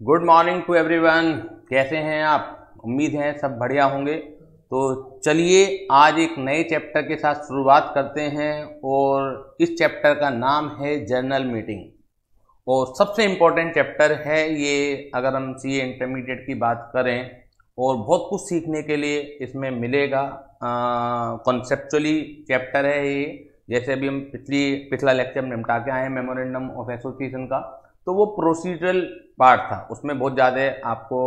Good morning to everyone. कैसे हैं आप? उम्मीद है सब बढ़िया होंगे। तो चलिए आज एक नए चैप्टर के साथ शुरुआत करते हैं और इस चैप्टर का नाम है जर्नल मीटिंग। और सबसे इम्पोर्टेंट चैप्टर है ये, अगर हम सीए इंटरमीडिएट की बात करें, और बहुत कुछ सीखने के लिए इसमें मिलेगा। कॉन्सेप्चुअली चैप्टर है ये। जैसे अभी हम पिछला लेक्चर निपटा के आए हैं मेमोरेंडम ऑफ एसोसिएशन का, तो वो प्रोसीजरल पार्ट था, उसमें बहुत ज़्यादा आपको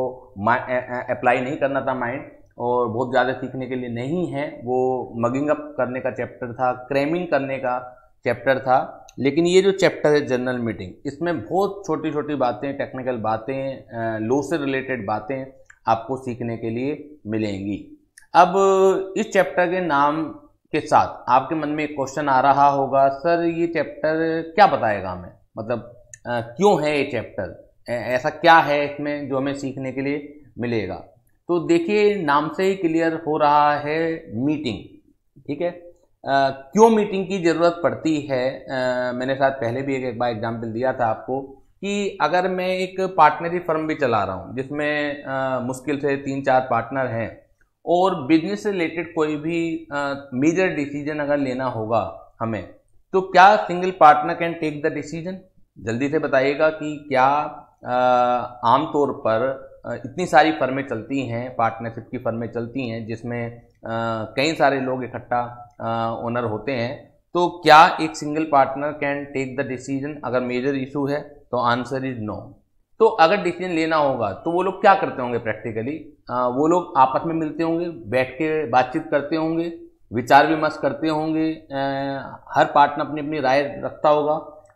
अप्लाई नहीं करना था माइंड, और बहुत ज़्यादा सीखने के लिए नहीं है। वो मगिंग अप करने का चैप्टर था, क्रेमिंग करने का चैप्टर था। लेकिन ये जो चैप्टर है जनरल मीटिंग, इसमें बहुत छोटी छोटी बातें, टेक्निकल बातें, लॉ से रिलेटेड बातें आपको सीखने के लिए मिलेंगी। अब इस चैप्टर के नाम के साथ आपके मन में एक क्वेश्चन आ रहा होगा, सर ये चैप्टर क्या बताएगा हमें, मतलब क्यों है ये चैप्टर, ऐसा क्या है इसमें जो हमें सीखने के लिए मिलेगा। तो देखिए नाम से ही क्लियर हो रहा है, मीटिंग। ठीक है, क्यों मीटिंग की ज़रूरत पड़ती है। मैंने शायद पहले भी एक बार एग्जाम्पल दिया था आपको कि अगर मैं एक पार्टनरी फर्म भी चला रहा हूँ जिसमें मुश्किल से 3-4 पार्टनर हैं, और बिजनेस से रिलेटेड कोई भी मेजर डिसीजन अगर लेना होगा हमें, तो क्या single partner can take the decision? जल्दी से बताइएगा कि क्या आमतौर पर इतनी सारी फर्में चलती हैं, पार्टनरशिप की फर्में चलती हैं जिसमें कई सारे लोग इकट्ठा ओनर होते हैं, तो क्या एक single partner can take the decision अगर मेजर इशू है? तो आंसर इज नो। तो अगर डिसीजन लेना होगा तो वो लोग क्या करते होंगे प्रैक्टिकली? वो लोग आपस में मिलते होंगे, बैठ के बातचीत करते होंगे, विचार विमर्श करते होंगे, हर पार्टनर अपनी अपनी राय रखता होगा,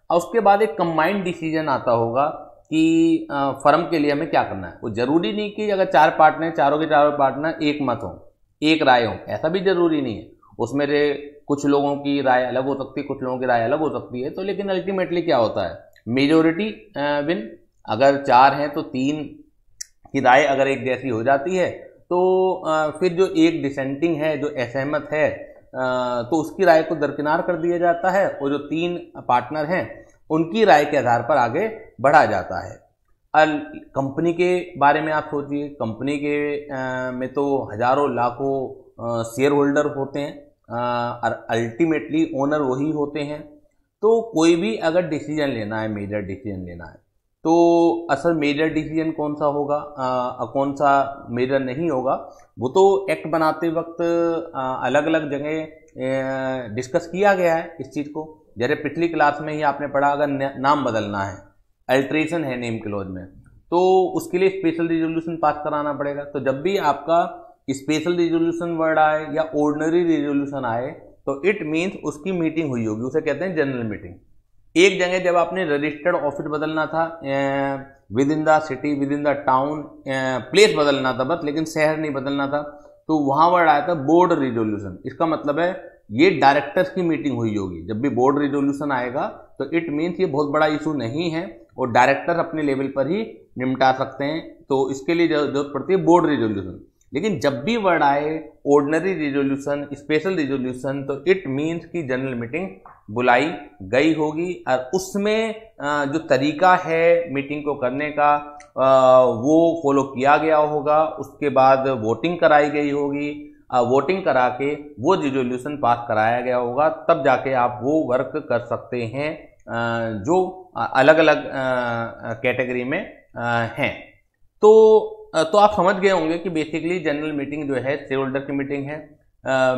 और उसके बाद एक कंबाइंड डिसीजन आता होगा कि फर्म के लिए हमें क्या करना है। वो जरूरी नहीं कि अगर 4 पार्टनर, चारों के चारों पार्टनर एक मत हो, एक राय हो, ऐसा भी जरूरी नहीं है। उसमें कुछ लोगों की राय अलग हो सकती है, कुछ लोगों की राय अलग हो सकती है। तो लेकिन अल्टीमेटली क्या होता है, मेजोरिटी विन। अगर 4 हैं तो 3 की राय अगर एक जैसी हो जाती है, तो फिर जो एक डिसेंटिंग है, जो असहमत है, तो उसकी राय को दरकिनार कर दिया जाता है, और जो 3 पार्टनर हैं उनकी राय के आधार पर आगे बढ़ा जाता है। कंपनी के बारे में आप सोचिए, कंपनी के में तो हजारों लाखों शेयर होल्डर होते हैं, और अल्टीमेटली ओनर वही होते हैं। तो कोई भी अगर डिसीजन लेना है, मेजर डिसीजन लेना है, तो असल मेजर डिसीजन कौन सा होगा, कौन सा मेजर नहीं होगा, वो तो एक्ट बनाते वक्त अलग अलग जगह डिस्कस किया गया है इस चीज़ को। जैसे पिछली क्लास में ही आपने पढ़ा, अगर नाम बदलना है, अल्ट्रेशन है नेम क्लोज में, तो उसके लिए स्पेशल रिजोल्यूशन पास कराना पड़ेगा। तो जब भी आपका स्पेशल रिजोल्यूशन वर्ड आए या ऑर्डिनरी रिजोल्यूशन आए, तो इट मीन्स उसकी मीटिंग हुई होगी, उसे कहते हैं जनरल मीटिंग। एक जगह जब आपने रजिस्टर्ड ऑफिस बदलना था, with the city city, with the the town, place बदलना था बस, लेकिन शहर नहीं बदलना था, तो वहां वर्ड आया था बोर्ड रिजोल्यूशन। इसका मतलब है ये डायरेक्टर्स की मीटिंग हुई होगी। जब भी बोर्ड रिजोल्यूशन आएगा तो इट मीन्स ये बहुत बड़ा इशू नहीं है, और डायरेक्टर अपने लेवल पर ही निपटा सकते हैं, तो इसके लिए जरूरत पड़ती है बोर्ड रिजोल्यूशन। लेकिन जब भी वर्ड आए ऑर्डिनरी रिजोल्यूशन, स्पेशल रिजोल्यूशन, तो इट मीन्स की जनरल मीटिंग बुलाई गई होगी, और उसमें जो तरीका है मीटिंग को करने का वो फॉलो किया गया होगा। उसके बाद वोटिंग कराई गई होगी, वोटिंग करा के वो रिजोल्यूशन पास कराया गया होगा, तब जाके आप वो वर्क कर सकते हैं जो अलग अलग कैटेगरी में हैं। तो आप समझ गए होंगे कि बेसिकली जनरल मीटिंग जो है शेयर होल्डर की मीटिंग है।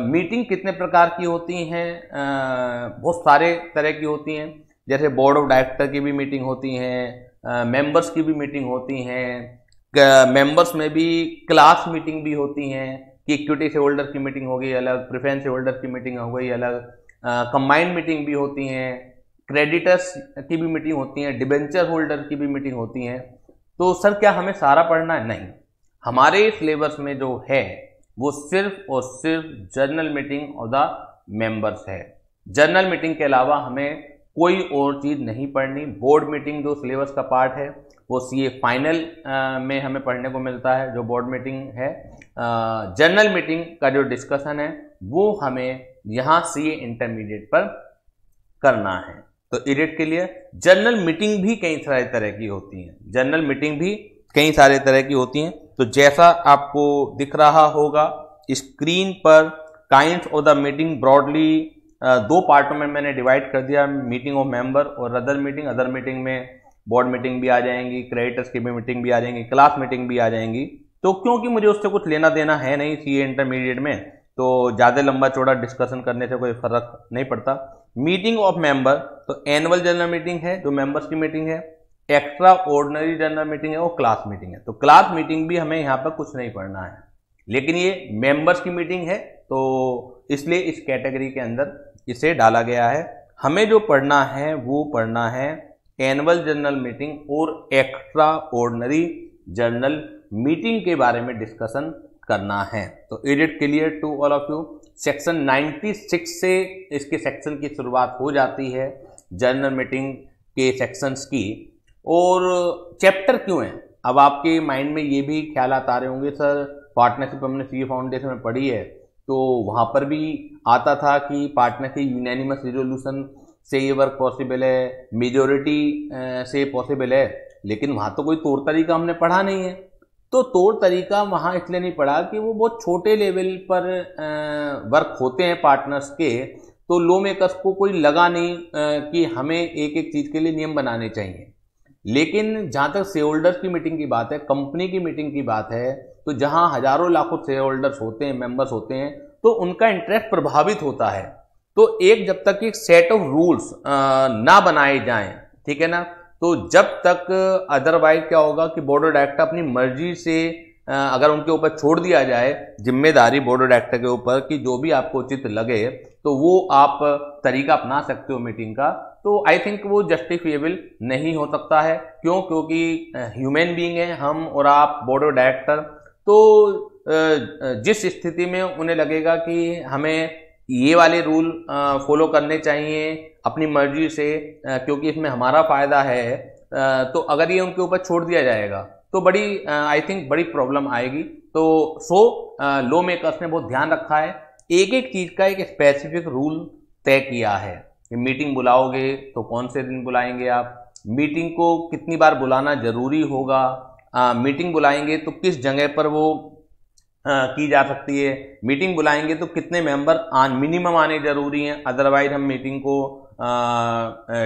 मीटिंग कितने प्रकार की होती हैं? बहुत सारे तरह की होती हैं। जैसे बोर्ड ऑफ डायरेक्टर की भी मीटिंग होती हैं, मेंबर्स की भी मीटिंग होती हैं, मेंबर्स में भी क्लास मीटिंग भी होती हैं कि इक्विटी शेयर होल्डर की मीटिंग हो गई अलग, प्रेफरेंस शेयर होल्डर की मीटिंग हो गई अलग, कंबाइंड मीटिंग भी होती हैं, क्रेडिटर्स की भी मीटिंग होती हैं, डिबेंचर होल्डर की भी मीटिंग होती हैं। तो सर क्या हमें सारा पढ़ना है? नहीं, हमारे सिलेबस में जो है वो सिर्फ और सिर्फ journal meeting of the members है। जर्नल मीटिंग के अलावा हमें कोई और चीज़ नहीं पढ़नी। बोर्ड मीटिंग जो सिलेबस का पार्ट है वो सीए फाइनल में हमें पढ़ने को मिलता है, जो बोर्ड मीटिंग है। जर्नल मीटिंग का जो डिस्कशन है वो हमें यहाँ सीए इंटरमीडिएट पर करना है। तो इडिट के लिए जनरल मीटिंग भी कई सारे तरह की होती हैं, जनरल मीटिंग भी कई सारे तरह की होती हैं। तो जैसा आपको दिख रहा होगा स्क्रीन पर, kinds of the meeting broadly दो पार्टों में मैंने डिवाइड कर दिया, मीटिंग ऑफ मेंबर और अदर मीटिंग। अदर मीटिंग में बोर्ड मीटिंग भी आ जाएंगी, क्रेडिटर्स की भी मीटिंग भी आ जाएंगी, क्लास मीटिंग भी आ जाएंगी। तो क्योंकि मुझे उससे कुछ लेना देना है नहीं सीए इंटरमीडिएट में, तो ज़्यादा लंबा चौड़ा डिस्कशन करने से कोई फर्क नहीं पड़ता। मीटिंग ऑफ मेंबर, तो एनुअल जनरल मीटिंग है जो मेंबर्स की मीटिंग है, एक्स्ट्रा ऑर्डिनरी जनरल मीटिंग है वो क्लास मीटिंग है। तो क्लास मीटिंग भी हमें यहाँ पर कुछ नहीं पढ़ना है, लेकिन ये मेंबर्स की मीटिंग है तो इसलिए इस कैटेगरी के अंदर इसे डाला गया है। हमें जो पढ़ना है वो पढ़ना है एनुअल जनरल मीटिंग और एक्स्ट्रा ऑर्डिनरी जनरल मीटिंग के बारे में डिस्कशन करना है। तो is it clear to all of you? Section 96 से इसके सेक्शन की शुरुआत हो जाती है, जनरल मीटिंग के सेक्शंस की। और चैप्टर क्यों है? अब आपके माइंड में ये भी ख्यालात आ रहे होंगे, सर पार्टनरशिप हमने सीए फाउंडेशन में पढ़ी है तो वहाँ पर भी आता था कि पार्टनरशिप यूनैनिमस रिजोल्यूशन से ये वर्क पॉसिबल है, मेजोरिटी से पॉसिबल है, लेकिन वहाँ तो कोई तौर तरीका हमने पढ़ा नहीं है। तो तौर तरीका वहाँ इसलिए नहीं पढ़ा कि वो बहुत छोटे लेवल पर वर्क होते हैं पार्टनर्स के, तो लॉ मेकर्स को कोई लगा नहीं कि हमें एक एक चीज़ के लिए नियम बनाने चाहिए। लेकिन जहाँ तक शेयर होल्डर्स की मीटिंग की बात है, कंपनी की मीटिंग की बात है, तो जहाँ हजारों लाखों शेयर होल्डर्स होते हैं, मेंबर्स होते हैं, तो उनका इंटरेस्ट प्रभावित होता है। तो एक जब तक एक सेट ऑफ रूल्स ना बनाए जाएं, ठीक है ना, तो जब तक अदरवाइज क्या होगा कि बोर्ड ऑफ डायरेक्टर अपनी मर्जी से अगर उनके ऊपर छोड़ दिया जाए जिम्मेदारी बोर्ड ऑफ डायरेक्टर के ऊपर कि जो भी आपको उचित लगे तो वो आप तरीका अपना सकते हो मीटिंग का, तो आई थिंक वो जस्टिफिएबल नहीं हो सकता है। क्यों? क्योंकि ह्यूमन बीइंग है हम और आप, बोर्ड ऑफ डायरेक्टर, तो जिस स्थिति में उन्हें लगेगा कि हमें ये वाले रूल फॉलो करने चाहिए अपनी मर्जी से क्योंकि इसमें हमारा फायदा है, तो अगर ये उनके ऊपर छोड़ दिया जाएगा तो बड़ी आई थिंक बड़ी प्रॉब्लम आएगी। तो लॉ मेकर्स ने बहुत ध्यान रखा है, एक एक चीज का एक स्पेसिफिक रूल तय किया है कि मीटिंग बुलाओगे तो कौन से दिन बुलाएंगे आप, मीटिंग को कितनी बार बुलाना जरूरी होगा, मीटिंग बुलाएंगे तो किस जगह पर वो की जा सकती है, मीटिंग बुलाएंगे तो कितने मेंबर मिनिमम आने जरूरी हैं, अदरवाइज हम मीटिंग को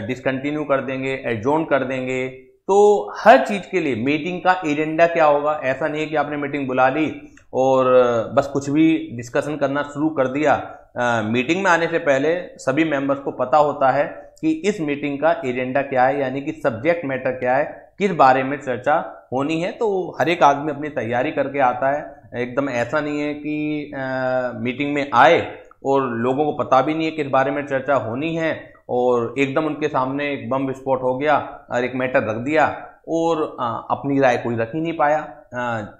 डिसकंटिन्यू कर देंगे, एडजॉर्न कर देंगे। तो हर चीज के लिए मीटिंग का एजेंडा क्या होगा, ऐसा नहीं है कि आपने मीटिंग बुला ली और बस कुछ भी डिस्कशन करना शुरू कर दिया। मीटिंग में आने से पहले सभी मेंबर्स को पता होता है कि इस मीटिंग का एजेंडा क्या है, यानी कि सब्जेक्ट मैटर क्या है, किस बारे में चर्चा होनी है। तो हर एक आदमी अपनी तैयारी करके आता है, एकदम ऐसा नहीं है कि मीटिंग में आए और लोगों को पता भी नहीं है किस बारे में चर्चा होनी है और एकदम उनके सामने एक बम विस्फोट हो गया और एक मैटर रख दिया और अपनी राय कोई रख ही नहीं पाया।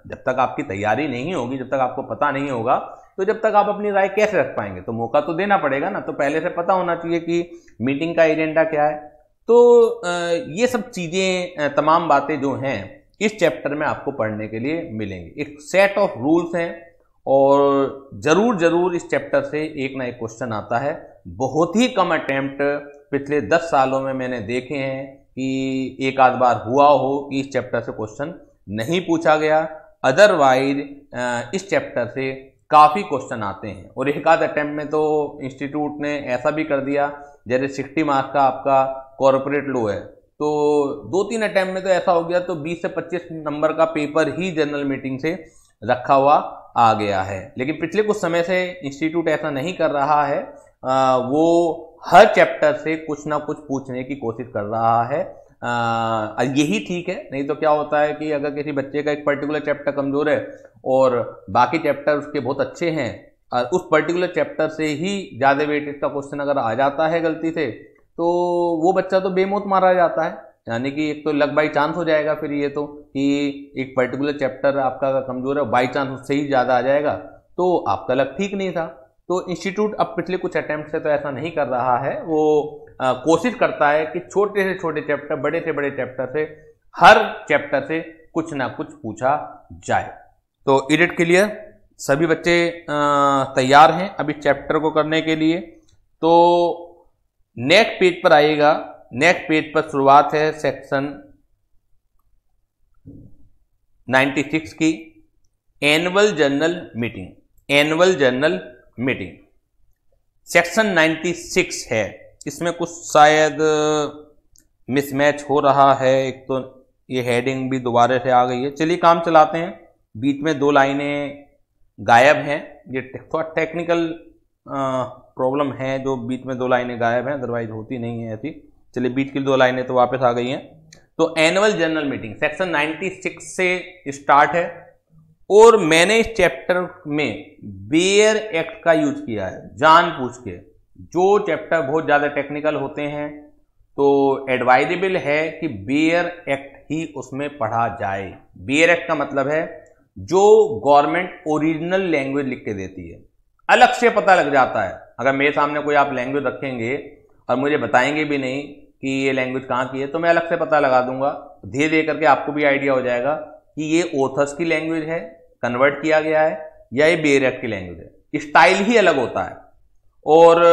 जब तक आपकी तैयारी नहीं होगी, जब तक आपको पता नहीं होगा, तो जब तक आप अपनी राय कैसे रख पाएंगे? तो मौका तो देना पड़ेगा ना, तो पहले से पता होना चाहिए कि मीटिंग का एजेंडा क्या है। तो ये सब चीजें, तमाम बातें जो हैं इस चैप्टर में आपको पढ़ने के लिए मिलेंगी। एक सेट ऑफ रूल्स हैं और जरूर इस चैप्टर से एक ना एक क्वेश्चन आता है। बहुत ही कम अटेम्प्ट पिछले 10 सालों में मैंने देखे हैं कि एक आध बार हुआ हो कि इस चैप्टर से क्वेश्चन नहीं पूछा गया, अदरवाइज इस चैप्टर से काफी क्वेश्चन आते हैं। और एक आध अटेम्प्ट में तो इंस्टीट्यूट ने ऐसा भी कर दिया, जैसे 60 मार्क्स का आपका कॉर्पोरेट लॉ है, तो 2-3 अटेम्प्ट में तो ऐसा हो गया तो 20 से 25 नंबर का पेपर ही जनरल मीटिंग से रखा हुआ आ गया है। लेकिन पिछले कुछ समय से इंस्टीट्यूट ऐसा नहीं कर रहा है, वो हर चैप्टर से कुछ ना कुछ पूछने की कोशिश कर रहा है। यही ठीक है, नहीं तो क्या होता है कि अगर किसी बच्चे का एक पर्टिकुलर चैप्टर कमजोर है और बाकी चैप्टर उसके बहुत अच्छे हैं और उस पर्टिकुलर चैप्टर से ही ज्यादा वेटेज का क्वेश्चन अगर आ जाता है गलती से, तो वो बच्चा तो बेमौत मारा जाता है। यानी कि एक तो लक बाई चांस हो जाएगा फिर ये तो कि एक पर्टिकुलर चैप्टर आपका कमजोर है, बाई चांस उससे ही ज्यादा आ जाएगा, तो आपका लक ठीक नहीं था। तो इंस्टीट्यूट अब पिछले कुछ अटेम्प्ट से तो ऐसा नहीं कर रहा है, वो कोशिश करता है कि छोटे से छोटे चैप्टर, बड़े से बड़े चैप्टर से, हर चैप्टर से कुछ ना कुछ पूछा जाए। तो इज इट क्लियर? सभी बच्चे तैयार हैं अब इस चैप्टर को करने के लिए? तो नेक्स्ट पेज पर आइएगा। नेक्स्ट पेज पर शुरुआत है सेक्शन 96 की, annual general meeting. Annual general meeting section 96 है। इसमें कुछ शायद मिसमैच हो रहा है, एक तो ये हेडिंग भी दोबारा से आ गई है। चलिए काम चलाते हैं। बीच में 2 लाइनें गायब हैं, ये थोड़ा टेक्निकल प्रॉब्लम है जो बीच में 2 लाइनें गायब हैं, अदरवाइज होती नहीं है ऐसी। चलिए बीच की 2 लाइनें तो वापस आ गई हैं। तो एनुअल जनरल मीटिंग सेक्शन 96 से स्टार्ट है और मैंने इस चैप्टर में बेयर एक्ट का यूज किया है जानबूझ के। जो चैप्टर बहुत ज़्यादा टेक्निकल होते हैं तो एडवाइजेबल है कि बेयर एक्ट ही उसमें पढ़ा जाए। बेयर एक्ट का मतलब है जो गवर्नमेंट ओरिजिनल लैंग्वेज लिख के देती है, अलग से पता लग जाता है। अगर मेरे सामने कोई आप लैंग्वेज रखेंगे और मुझे बताएंगे भी नहीं कि ये लैंग्वेज कहाँ की है, तो मैं अलग से पता लगा दूंगा। धीरे धीरे करके आपको भी आइडिया हो जाएगा कि ये ऑथर्स की लैंग्वेज है, कन्वर्ट किया गया है, या ये बेयर एक्ट की लैंग्वेज है। स्टाइल ही अलग होता है। और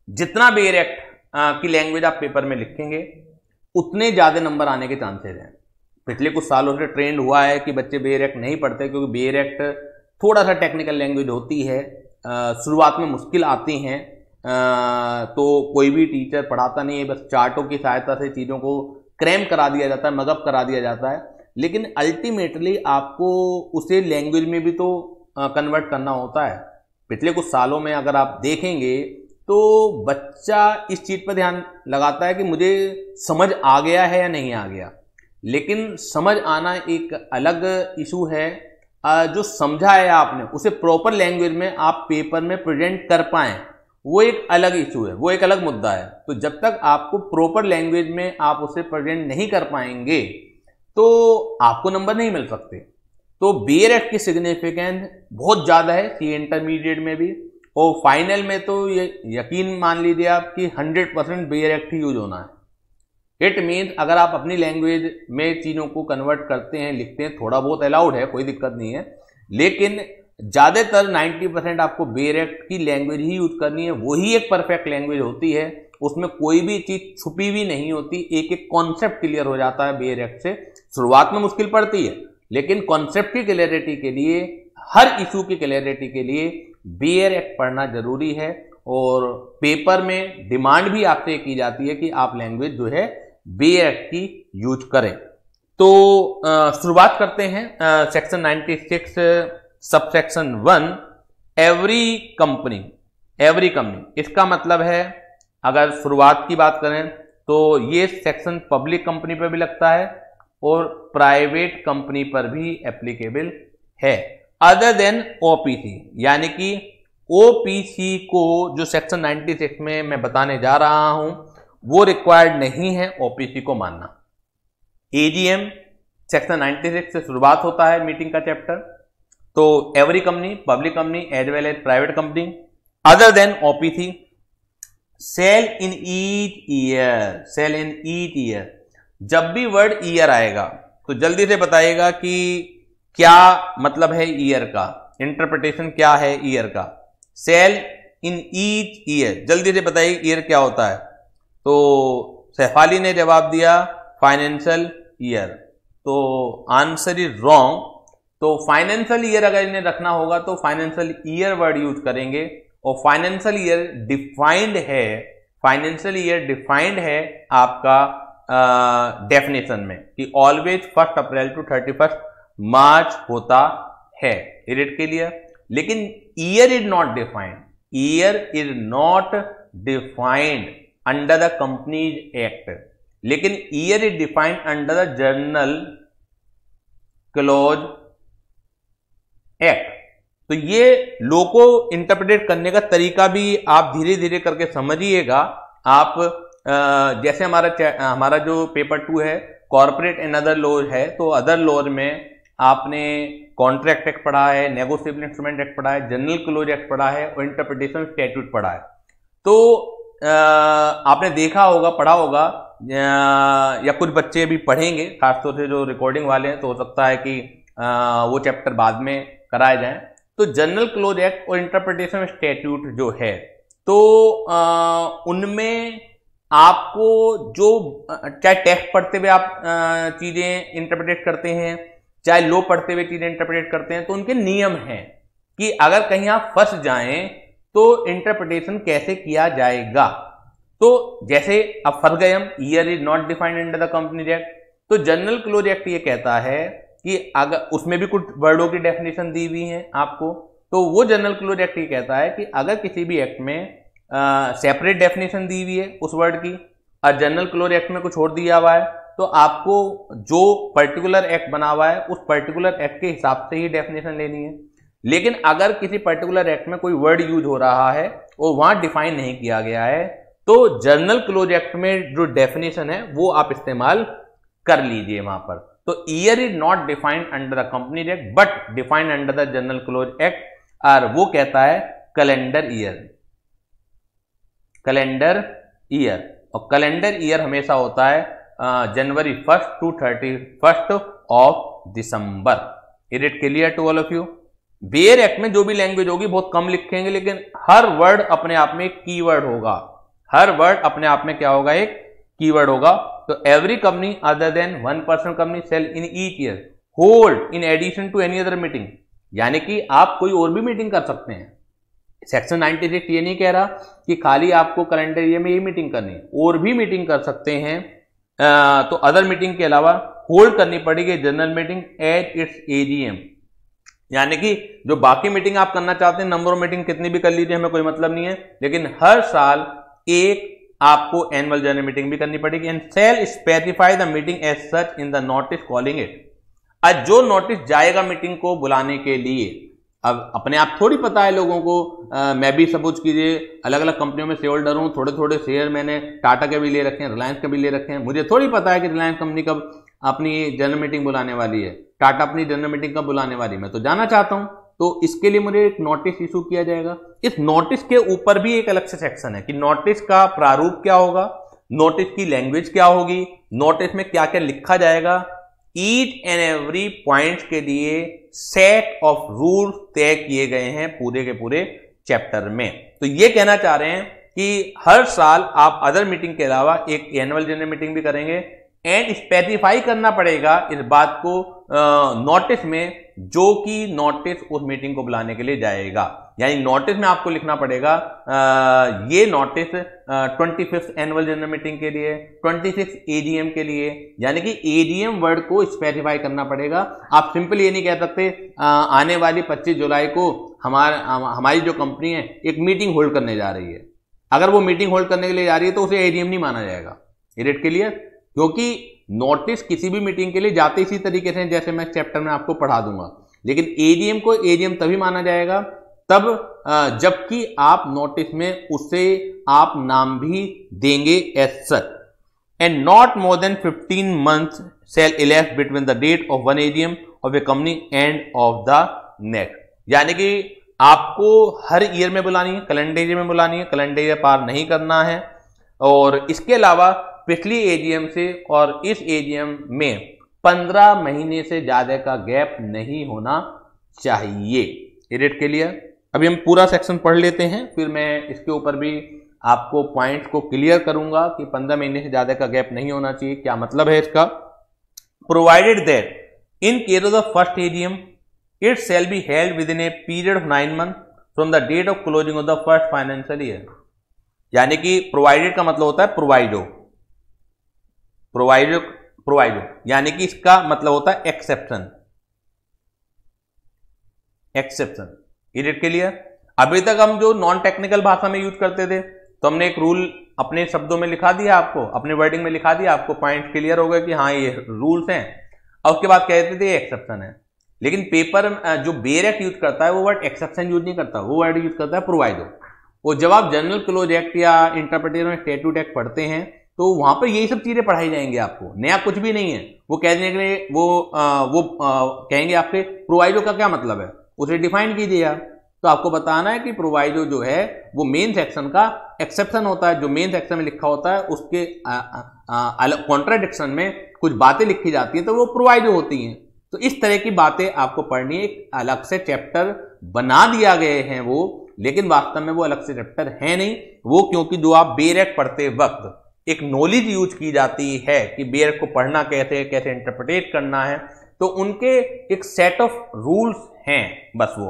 जितना बेयर एक्ट की लैंग्वेज आप पेपर में लिखेंगे उतने ज्यादा नंबर आने के चांसेस हैं। पिछले कुछ सालों से ट्रेंड हुआ है कि बच्चे बेयर एक्ट नहीं पढ़ते, क्योंकि बेयर एक्ट थोड़ा सा टेक्निकल लैंग्वेज होती है, शुरुआत में मुश्किल आती हैं, तो कोई भी टीचर पढ़ाता नहीं है, बस चार्टों की सहायता से चीज़ों को क्रैम करा दिया जाता है, मगअप करा दिया जाता है। लेकिन अल्टीमेटली आपको उसे लैंग्वेज में भी तो कन्वर्ट करना होता है। पिछले कुछ सालों में अगर आप देखेंगे तो बच्चा इस चीज़ पर ध्यान लगाता है कि मुझे समझ आ गया है या नहीं आ गया, लेकिन समझ आना एक अलग इशू है। जो समझा है आपने उसे प्रॉपर लैंग्वेज में आप पेपर में प्रेजेंट कर पाएं, वो एक अलग इशू है, वो एक अलग मुद्दा है। तो जब तक आपको प्रॉपर लैंग्वेज में आप उसे प्रेजेंट नहीं कर पाएंगे तो आपको नंबर नहीं मिल सकते। तो बेयर एक्ट की सिग्निफिकेंस बहुत ज़्यादा है, सी इंटरमीडिएट में भी, और फाइनल में तो ये यकीन मान लीजिए आप कि 100% बेयर एक्ट ही यूज होना है। इट मीन्स अगर आप अपनी लैंग्वेज में चीज़ों को कन्वर्ट करते हैं, लिखते हैं, थोड़ा बहुत अलाउड है, कोई दिक्कत नहीं है, लेकिन ज़्यादातर 90% आपको बेयर एक्ट की लैंग्वेज ही यूज करनी है। वही एक परफेक्ट लैंग्वेज होती है, उसमें कोई भी चीज़ छुपी हुई नहीं होती, एक एक कॉन्सेप्ट क्लियर हो जाता है बेयर एक्ट से। शुरुआत में मुश्किल पड़ती है, लेकिन कॉन्सेप्ट की क्लियरिटी के लिए, हर इशू की क्लियरिटी के लिए बेयर एक्ट पढ़ना जरूरी है। और पेपर में डिमांड भी आपसे की जाती है कि आप लैंग्वेज जो है बेयर एक्ट की यूज करें। तो शुरुआत करते हैं section 96 subsection 1, every company. Every company इसका मतलब है, अगर शुरुआत की बात करें तो ये सेक्शन पब्लिक कंपनी पर भी लगता है और प्राइवेट कंपनी पर भी एप्लीकेबल है, अदर देन ओपीसी। यानी कि ओपीसी को जो सेक्शन 96 में मैं बताने जा रहा हूं वो रिक्वायर्ड नहीं है ओपीसी को मानना। एजीएम सेक्शन 96 से शुरुआत होता है मीटिंग का चैप्टर। तो every company, public company as well as private company, other than OPC, shall in each year. Shall in each year, जब भी वर्ड ईयर आएगा तो जल्दी से बताइएगा कि क्या मतलब है ईयर का, इंटरप्रिटेशन क्या है ईयर का। सेल इन ईच ईयर, जल्दी से बताइए ईयर क्या होता है। तो सैफाली ने जवाब दिया फाइनेंशियल ईयर, तो आंसर इज रॉन्ग। तो फाइनेंशियल ईयर अगर इन्हें रखना होगा तो फाइनेंशियल ईयर वर्ड यूज करेंगे, और फाइनेंशियल ईयर डिफाइंड है, फाइनेंशियल ईयर डिफाइंड है आपका डेफिनेशन में कि ऑलवेज 1 अप्रैल टू 31 मार्च होता है। Is it clear? लेकिन year is not defined, year is not defined under the companies Act, लेकिन year is defined under the General Clauses Act. तो ये लो को इंटरप्रेट करने का तरीका भी आप धीरे धीरे करके समझिएगा। आप जैसे हमारा जो पेपर 2 है कॉर्पोरेट एंड अदर लॉज है, तो अदर लॉज में आपने कॉन्ट्रैक्ट एक्ट पढ़ा है, नेगोशिएबल इंस्ट्रूमेंट एक्ट पढ़ा है, जनरल क्लोज एक्ट पढ़ा है और इंटरप्रिटेशन स्टैट्यूट पढ़ा है। तो आपने देखा होगा, पढ़ा होगा, या कुछ बच्चे भी पढ़ेंगे, खासतौर से जो रिकॉर्डिंग वाले हैं, तो हो सकता है कि वो चैप्टर बाद में कराए जाएं। तो जनरल क्लोज एक्ट और इंटरप्रिटेशन स्टैट्यूट जो है तो उनमें आपको जो चाहे टेक्स्ट पढ़ते हुए आप चीजें इंटरप्रेट करते हैं, चाहे लो पढ़ते हुए चीजें इंटरप्रेट करते हैं, तो उनके नियम हैं कि अगर कहीं आप फंस जाएं तो इंटरप्रिटेशन कैसे किया जाएगा। तो जैसे अब फंस गए हम, year is not defined under the companies act, तो जनरल क्लोज एक्ट ये कहता है कि अगर उसमें भी कुछ वर्डों की डेफिनेशन दी हुई है आपको, तो वो जनरल क्लोज एक्ट ये कहता है कि अगर किसी भी एक्ट में सेपरेट डेफिनेशन दी हुई है उस वर्ड की और जनरल क्लोज एक्ट में कुछ और दिया हुआ है, तो आपको जो पर्टिकुलर एक्ट बना हुआ है उस पर्टिकुलर एक्ट के हिसाब से ही डेफिनेशन लेनी है। लेकिन अगर किसी पर्टिकुलर एक्ट में कोई वर्ड यूज हो रहा है और वहां डिफाइन नहीं किया गया है, तो जनरल क्लोज एक्ट में जो डेफिनेशन है वो आप इस्तेमाल कर लीजिए वहां पर। तो year is not defined under the companies act but defined under the general clauses act, और वो कहता है कैलेंडर ईयर। कैलेंडर ईयर, और कैलेंडर ईयर हमेशा होता है January 1 to 31 of December. Is it clear to all of you? Bare act में जो भी लैंग्वेज होगी बहुत कम लिखेंगे, लेकिन हर वर्ड अपने आप में एक कीवर्ड होगा। हर वर्ड अपने आप में क्या होगा? एक कीवर्ड होगा। तो every company other than 1% company shall in each year hold in addition to any other meeting, यानी कि आप कोई और भी मीटिंग कर सकते हैं। सेक्शन 96 ये नहीं कह रहा कि खाली आपको कैलेंडर ईयर में ये मीटिंग करनी है, और भी मीटिंग कर सकते हैं। तो अदर मीटिंग के अलावा होल्ड करनी पड़ेगी general meeting at its AGM, यानी कि जो बाकी मीटिंग आप करना चाहते हैं, नंबर ऑफ मीटिंग कितनी भी कर लीजिए, हमें कोई मतलब नहीं है, लेकिन हर साल एक आपको एनुअल जनरल मीटिंग भी करनी पड़ेगी। And shall specify the meeting as such in the notice calling it. आज जो नोटिस जाएगा मीटिंग को बुलाने के लिए, अब अपने आप थोड़ी पता है लोगों को, मैं भी सपोज कीजिए अलग अलग कंपनियों में शेयर होल्डर हूं, थोड़े थोड़े शेयर मैंने टाटा के भी ले रखे हैं, रिलायंस के भी ले रखे हैं, मुझे थोड़ी पता है कि रिलायंस कंपनी कब अपनी जनरल मीटिंग बुलाने वाली है, टाटा अपनी जनरल मीटिंग कब बुलाने वाली है, मैं तो जाना चाहता हूं। तो इसके लिए मुझे एक नोटिस इशू किया जाएगा। इस नोटिस के ऊपर भी एक अलग से सेक्शन है कि नोटिस का प्रारूप क्या होगा, नोटिस की लैंग्वेज क्या होगी, नोटिस में क्या क्या लिखा जाएगा। ईच एंड एवरी पॉइंट के लिए सेट ऑफ रूल्स तय किए गए हैं पूरे के पूरे चैप्टर में। तो ये कहना चाह रहे हैं कि हर साल आप अदर मीटिंग के अलावा एक एनुअल जनरल मीटिंग भी करेंगे, एंड स्पेसिफाई करना पड़ेगा इस बात को नोटिस में, जो कि नोटिस उस मीटिंग को बुलाने के लिए जाएगा। यानी नोटिस में आपको लिखना पड़ेगा ये notice 25th annual general meeting के लिए, 26 एजीएम के लिए, यानी कि एजीएम वर्ड को स्पेसिफाई करना पड़ेगा। आप सिंपल ये नहीं कह सकते आने वाली 25 जुलाई को हमारी जो कंपनी है एक मीटिंग होल्ड करने जा रही है। अगर वो मीटिंग होल्ड करने के लिए जा रही है तो उसे एजीएम नहीं माना जाएगा। Is it clear? क्योंकि नोटिस किसी भी मीटिंग के लिए जाते इसी तरीके से जैसे मैं चैप्टर में आपको पढ़ा दूंगा, लेकिन एजीएम को एजीएम तभी माना जाएगा तब जबकि आप नोटिस में उसे आप नाम भी देंगे as such. And not more than 15 months shall elapse between the date of one AGM of a company and of the next, यानी कि आपको हर ईयर में बुलानी है, कैलेंडर ईयर में बुलानी है, कैलेंडर ईयर पार नहीं करना है। और इसके अलावा पिछली एजीएम से और इस एजीएम में 15 महीने से ज्यादा का गैप नहीं होना चाहिए। Is it clear? अभी हम पूरा सेक्शन पढ़ लेते हैं, फिर मैं इसके ऊपर भी आपको पॉइंट्स को क्लियर करूंगा कि 15 महीने से ज्यादा का गैप नहीं होना चाहिए, क्या मतलब है इसका। Provided that in case of the first AGM it shall be held within a period of 9 months from the date of closing of the first financial year. यानी कि प्रोवाइडेड का मतलब होता है प्रोवाइडो, प्रोवाइडो यानी कि इसका मतलब होता है exception. Exception, is it clear? अभी तक हम जो नॉन टेक्निकल भाषा में यूज करते थे तो हमने एक रूल अपने शब्दों में लिखा दिया आपको, अपने वर्डिंग में लिखा दिया, आपको पॉइंट क्लियर हो गया कि हाँ ये रूल्स हैं, और उसके बाद कहते थे ये एक्सेप्शन है। लेकिन पेपर जो बेयर एक्ट यूज करता है वो वर्ड एक्सेप्शन यूज नहीं करता, वो वर्ड यूज करता है प्रोवाइडो। और जब आप जनरल क्लोज एक्ट या इंटरप्रिटेशन स्टैट्यूट एक्ट पढ़ते हैं तो वहां पर यही सब चीजें पढ़ाई जाएंगी आपको, नया कुछ भी नहीं है। वो कह देने के लिए वो कहेंगे आपसे प्रोवाइडो का क्या मतलब है, उसे डिफाइन कीजिए आप। तो आपको बताना है कि प्रोवाइडो जो है वो मेन सेक्शन का एक्सेप्शन होता है, जो मेन सेक्शन में लिखा होता है उसके कॉन्ट्राडिक्शन में कुछ बातें लिखी जाती हैं तो वो प्रोवाइडो होती हैं। तो इस तरह की बातें आपको पढ़नी है, एक अलग से चैप्टर बना दिया गए हैं वो, लेकिन वास्तव में वो अलग से चैप्टर है नहीं वो, क्योंकि जो आप बेयर एक्ट पढ़ते वक्त एक नॉलेज यूज की जाती है कि बेयर एक्ट को पढ़ना कैसे, कैसे इंटरप्रिटेट करना है, तो उनके एक सेट ऑफ रूल्स हैं बस वो।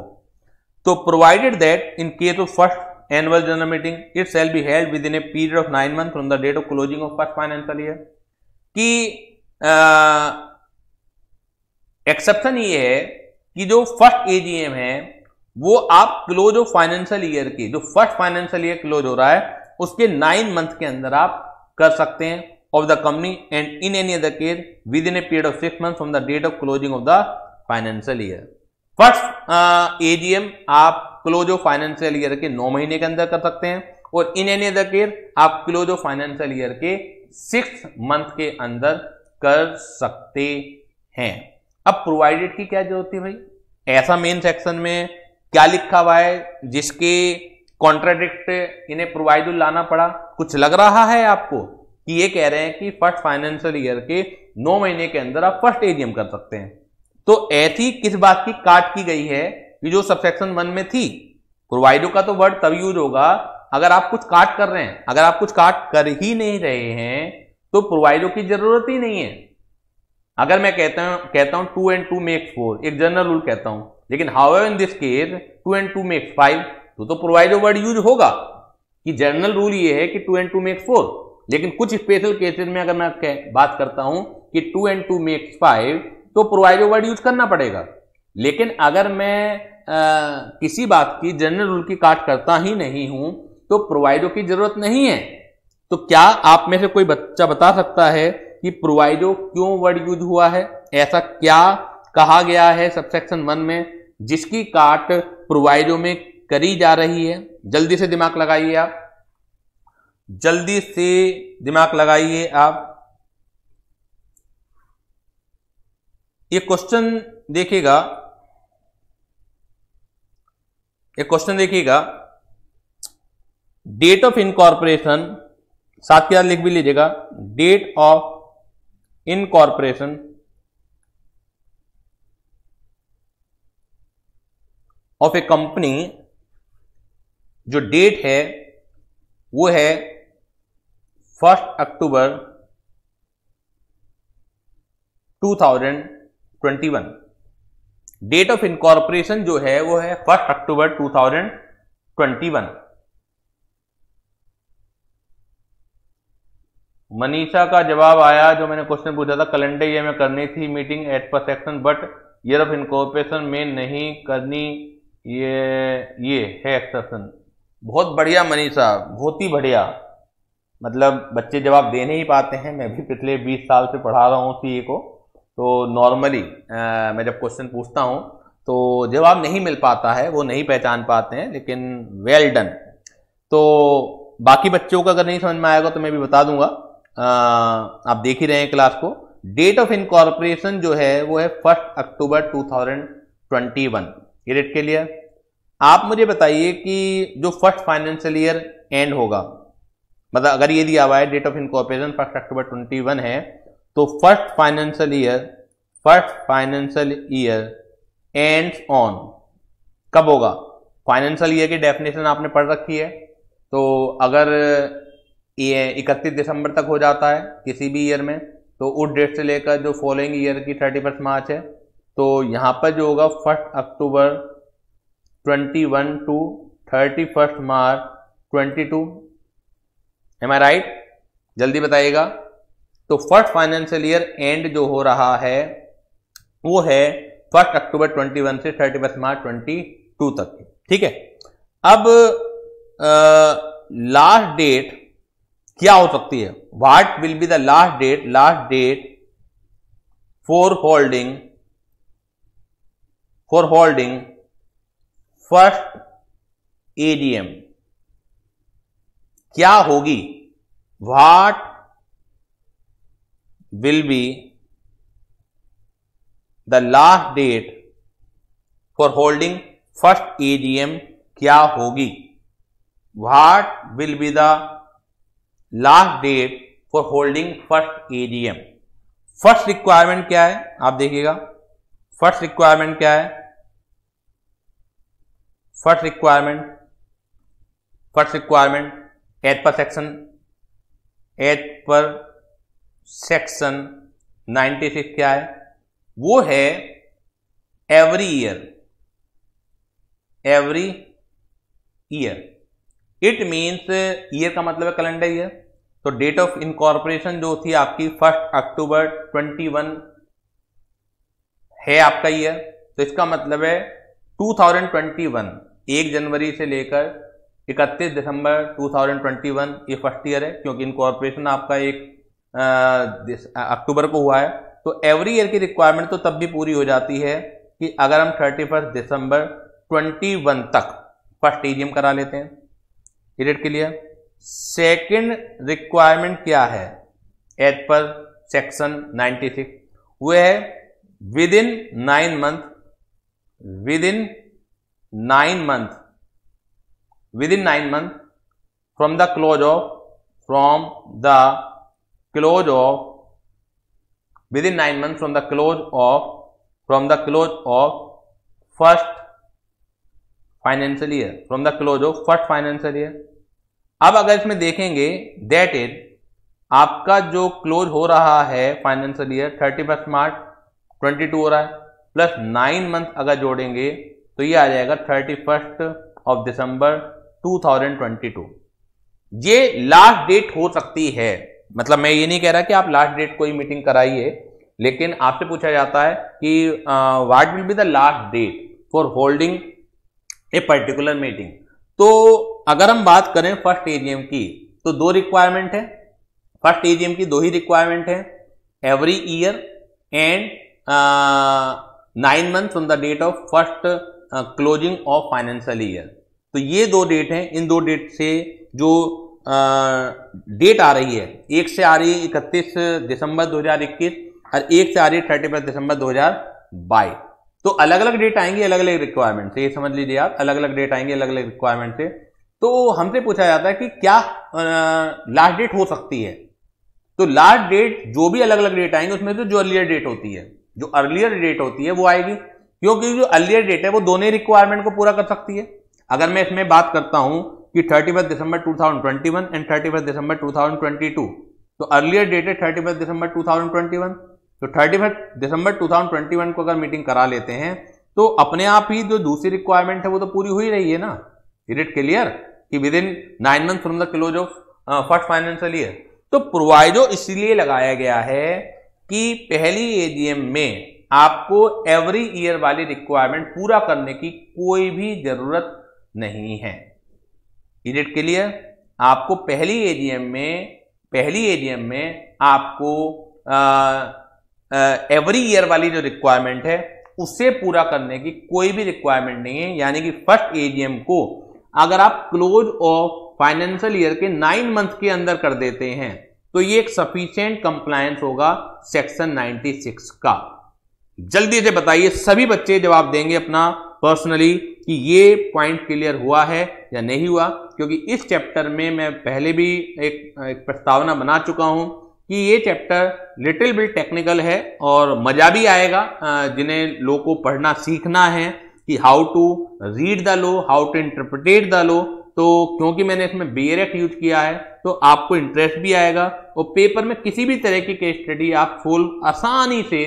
तो provided that in case of first annual general meeting it shall be held within a period of 9 month from the date of closing of first financial year. कि exception ये है कि जो first AGM है वो आप close of financial year की, जो फर्स्ट फाइनेंशियल ईयर क्लोज हो रहा है उसके 9 मंथ के अंदर आप कर सकते हैं of the company and in any other case within a period of 6 month from the date of closing of the financial year. First AGM आप क्लोज ऑफ फाइनेंशियल ईयर के 9 महीने के अंदर कर सकते हैं और इन एनी अदर केस आप क्लोज ऑफ फाइनेंशियल ईयर के 6 मंथ के अंदर कर सकते हैं। अब प्रोवाइडेड की क्या जरूरत थी भाई? ऐसा मेन सेक्शन में क्या लिखा हुआ है जिसके कॉन्ट्राडिक्ट इन्हें प्रोवाइडेड लाना पड़ा? कुछ लग रहा है आपको कि ये कह रहे हैं कि फर्स्ट फाइनेंशियल ईयर के 9 महीने के अंदर आप फर्स्ट एजीएम कर सकते हैं? तो ऐसी किस बात की काट की गई है कि जो सबसेक्शन 1 में थी? प्रोवाइडो का तो वर्ड तभी यूज होगा अगर आप कुछ काट कर रहे हैं। अगर आप कुछ काट कर ही नहीं रहे हैं तो प्रोवाइडो की जरूरत ही नहीं है। अगर मैं कहता हूं 2 and 2 makes 4, एक जनरल रूल कहता हूं, लेकिन however in this case 2 and 2 makes 5, तो प्रोवाइडो वर्ड यूज होगा कि जनरल रूल ये है कि 2 and 2 makes 4, लेकिन कुछ स्पेशल केसेस में अगर मैं बात करता हूं कि 2 and 2 makes 5 तो प्रोवाइडो वर्ड यूज करना पड़ेगा। लेकिन अगर मैं किसी बात की जनरल रूल की काट करता ही नहीं हूं तो प्रोवाइडो की जरूरत नहीं है। तो क्या आप में से कोई बच्चा बता सकता है कि प्रोवाइडो क्यों वर्ड यूज हुआ है? ऐसा क्या कहा गया है सबसेक्शन 1 में जिसकी काट प्रोवाइडो में करी जा रही है? जल्दी से दिमाग लगाइए आप, जल्दी से दिमाग लगाइए आप। ये क्वेश्चन देखिएगा, एक क्वेश्चन देखिएगा, डेट ऑफ इनकॉर्पोरेशन, साथ के साथ लिख भी लीजिएगा, date of incorporation of a company, जो डेट है वो है 1 अक्टूबर 2021। डेट ऑफ इनकॉर्पोरेशन जो है वो है 1 अक्टूबर 2021। मनीषा का जवाब आया जो मैंने क्वेश्चन पूछा था, कैलेंडर ईयर में करनी थी मीटिंग एट पर section but year of incorporation में नहीं करनी, ये है एक्सेप्शन। बहुत बढ़िया मनीषा, बहुत ही बढ़िया। मतलब बच्चे जवाब दे नहीं पाते हैं, मैं भी पिछले 20 साल से पढ़ा रहा हूँ सीए को, तो नॉर्मली मैं जब क्वेश्चन पूछता हूँ तो जवाब नहीं मिल पाता है, वो नहीं पहचान पाते हैं, लेकिन वेल डन। तो बाकी बच्चों का अगर नहीं समझ में आएगा तो मैं भी बता दूंगा, आप देख ही रहे हैं क्लास को। डेट ऑफ इनकॉर्पोरेशन जो है वो है 1 अक्टूबर 2021। ये डेट के लिए आप मुझे बताइए कि जो फर्स्ट फाइनेंशियल ईयर एंड होगा, मतलब अगर ये दिया हुआ है डेट ऑफ इनकॉर्पोरेशन 1 अक्टूबर 21 है, तो first financial year ends on कब होगा? फाइनेंशियल ईयर की डेफिनेशन आपने पढ़ रखी है, तो अगर ये 31 दिसंबर तक हो जाता है किसी भी ईयर में, तो उस डेट से लेकर जो फॉलोइंग ईयर की 31 मार्च है, तो यहां पर जो होगा 1 October 21 to 31 March 22। Am I right? जल्दी बताइएगा। तो फर्स्ट फाइनेंशियल ईयर एंड जो हो रहा है वो है 1 अक्टूबर 21 से 31 मार्च 22 तक। ठीक है, अब लास्ट डेट क्या हो सकती है? What will be the last date for holding first AGM क्या होगी? What will be the last date for holding first AGM क्या होगी? What will be the last date for holding first AGM. First requirement क्या है आप देखिएगा, first requirement क्या है? First requirement first requirement as per section 96 क्या है, वो है every year. It means year का मतलब है कैलेंडर ईयर। तो डेट ऑफ इनकॉर्पोरेशन जो थी आपकी 1 अक्टूबर 21 है आपका ईयर, तो इसका मतलब है 2021 1 जनवरी से लेकर 31 दिसंबर 2021 ये फर्स्ट ईयर है, क्योंकि इनकॉर्पोरेशन आपका 1 अक्टूबर को हुआ है। तो एवरी ईयर की रिक्वायरमेंट तो तब भी पूरी हो जाती है कि अगर हम 31 दिसंबर 21 तक फर्स्ट एजीएम करा लेते हैं। It clear. सेकंड रिक्वायरमेंट क्या है एज पर सेक्शन 96, वो है with in 9 month from the close of first financial year. अब अगर इसमें देखेंगे दैट इज आपका जो क्लोज हो रहा है फाइनेंशियल ईयर 31 मार्च 22 हो रहा है, प्लस 9 मंथ अगर जोड़ेंगे तो ये आ जाएगा 31 ऑफ दिसंबर 2022। ये लास्ट डेट हो सकती है, मतलब मैं ये नहीं कह रहा कि आप लास्ट डेट कोई मीटिंग कराइए, लेकिन आपसे पूछा जाता है कि what will be the last date for holding a particular meeting. तो अगर हम बात करें फर्स्ट एजीएम की तो 2 रिक्वायरमेंट है, फर्स्ट एजीएम की 2 ही रिक्वायरमेंट है, every year and 9 month from the date of first closing of financial year. तो ये 2 डेट हैं। इन 2 डेट से जो डेट आ रही है, एक से आ रही है 31 दिसंबर 2021 और एक से आ रही है 31 दिसंबर 2022। तो अलग अलग डेट आएंगी अलग अलग रिक्वायरमेंट से, ये समझ लीजिए आप, अलग अलग डेट आएंगे अलग अलग रिक्वायरमेंट से। तो हमसे पूछा जाता है कि क्या लास्ट डेट हो सकती है। तो लास्ट डेट जो भी अलग अलग डेट आएंगे उसमें से जो अर्लियर डेट होती है वो आएगी, क्योंकि जो अर्लियर डेट है वो दोनों रिक्वायरमेंट को पूरा कर सकती है। अगर मैं इसमें बात करता हूं कि 31 दिसंबर 2021 एंड 31 दिसंबर 2022, तो अर्लियर डेट है 31 दिसंबर 2021। तो 31 दिसंबर 2021 को अगर मीटिंग करा लेते हैं तो अपने आप ही जो दूसरी रिक्वायरमेंट है वो तो पूरी हो ही रही है ना। इज इट क्लियर कि with in 9 month from the close of first financial year. तो प्रोवाइडो इसलिए लगाया गया है कि पहली एजीएम में आपको एवरी ईयर वाली रिक्वायरमेंट पूरा करने की कोई भी जरूरत नहीं है। Is it clear. आपको पहली एजीएम में आपको एवरी ईयर वाली जो रिक्वायरमेंट है उसे पूरा करने की कोई भी रिक्वायरमेंट नहीं है। यानी कि फर्स्ट एजीएम को अगर आप क्लोज ऑफ फाइनेंशियल ईयर के 9 मंथ के अंदर कर देते हैं तो ये एक सफिशिएंट कंप्लायंस होगा सेक्शन 96 का। जल्दी से बताइए, सभी बच्चे जवाब देंगे अपना पर्सनली कि ये पॉइंट क्लियर हुआ है या नहीं हुआ, क्योंकि इस चैप्टर में मैं पहले भी एक प्रस्तावना बना चुका हूं कि ये चैप्टर लिटिल बिट टेक्निकल है और मजा भी आएगा जिन्हें लोगों को पढ़ना सीखना है कि how to read the law, how to interpret the law. तो क्योंकि मैंने इसमें BRF यूज किया है तो आपको इंटरेस्ट भी आएगा और पेपर में किसी भी तरह की केस स्टडी आप सोल्व आसानी से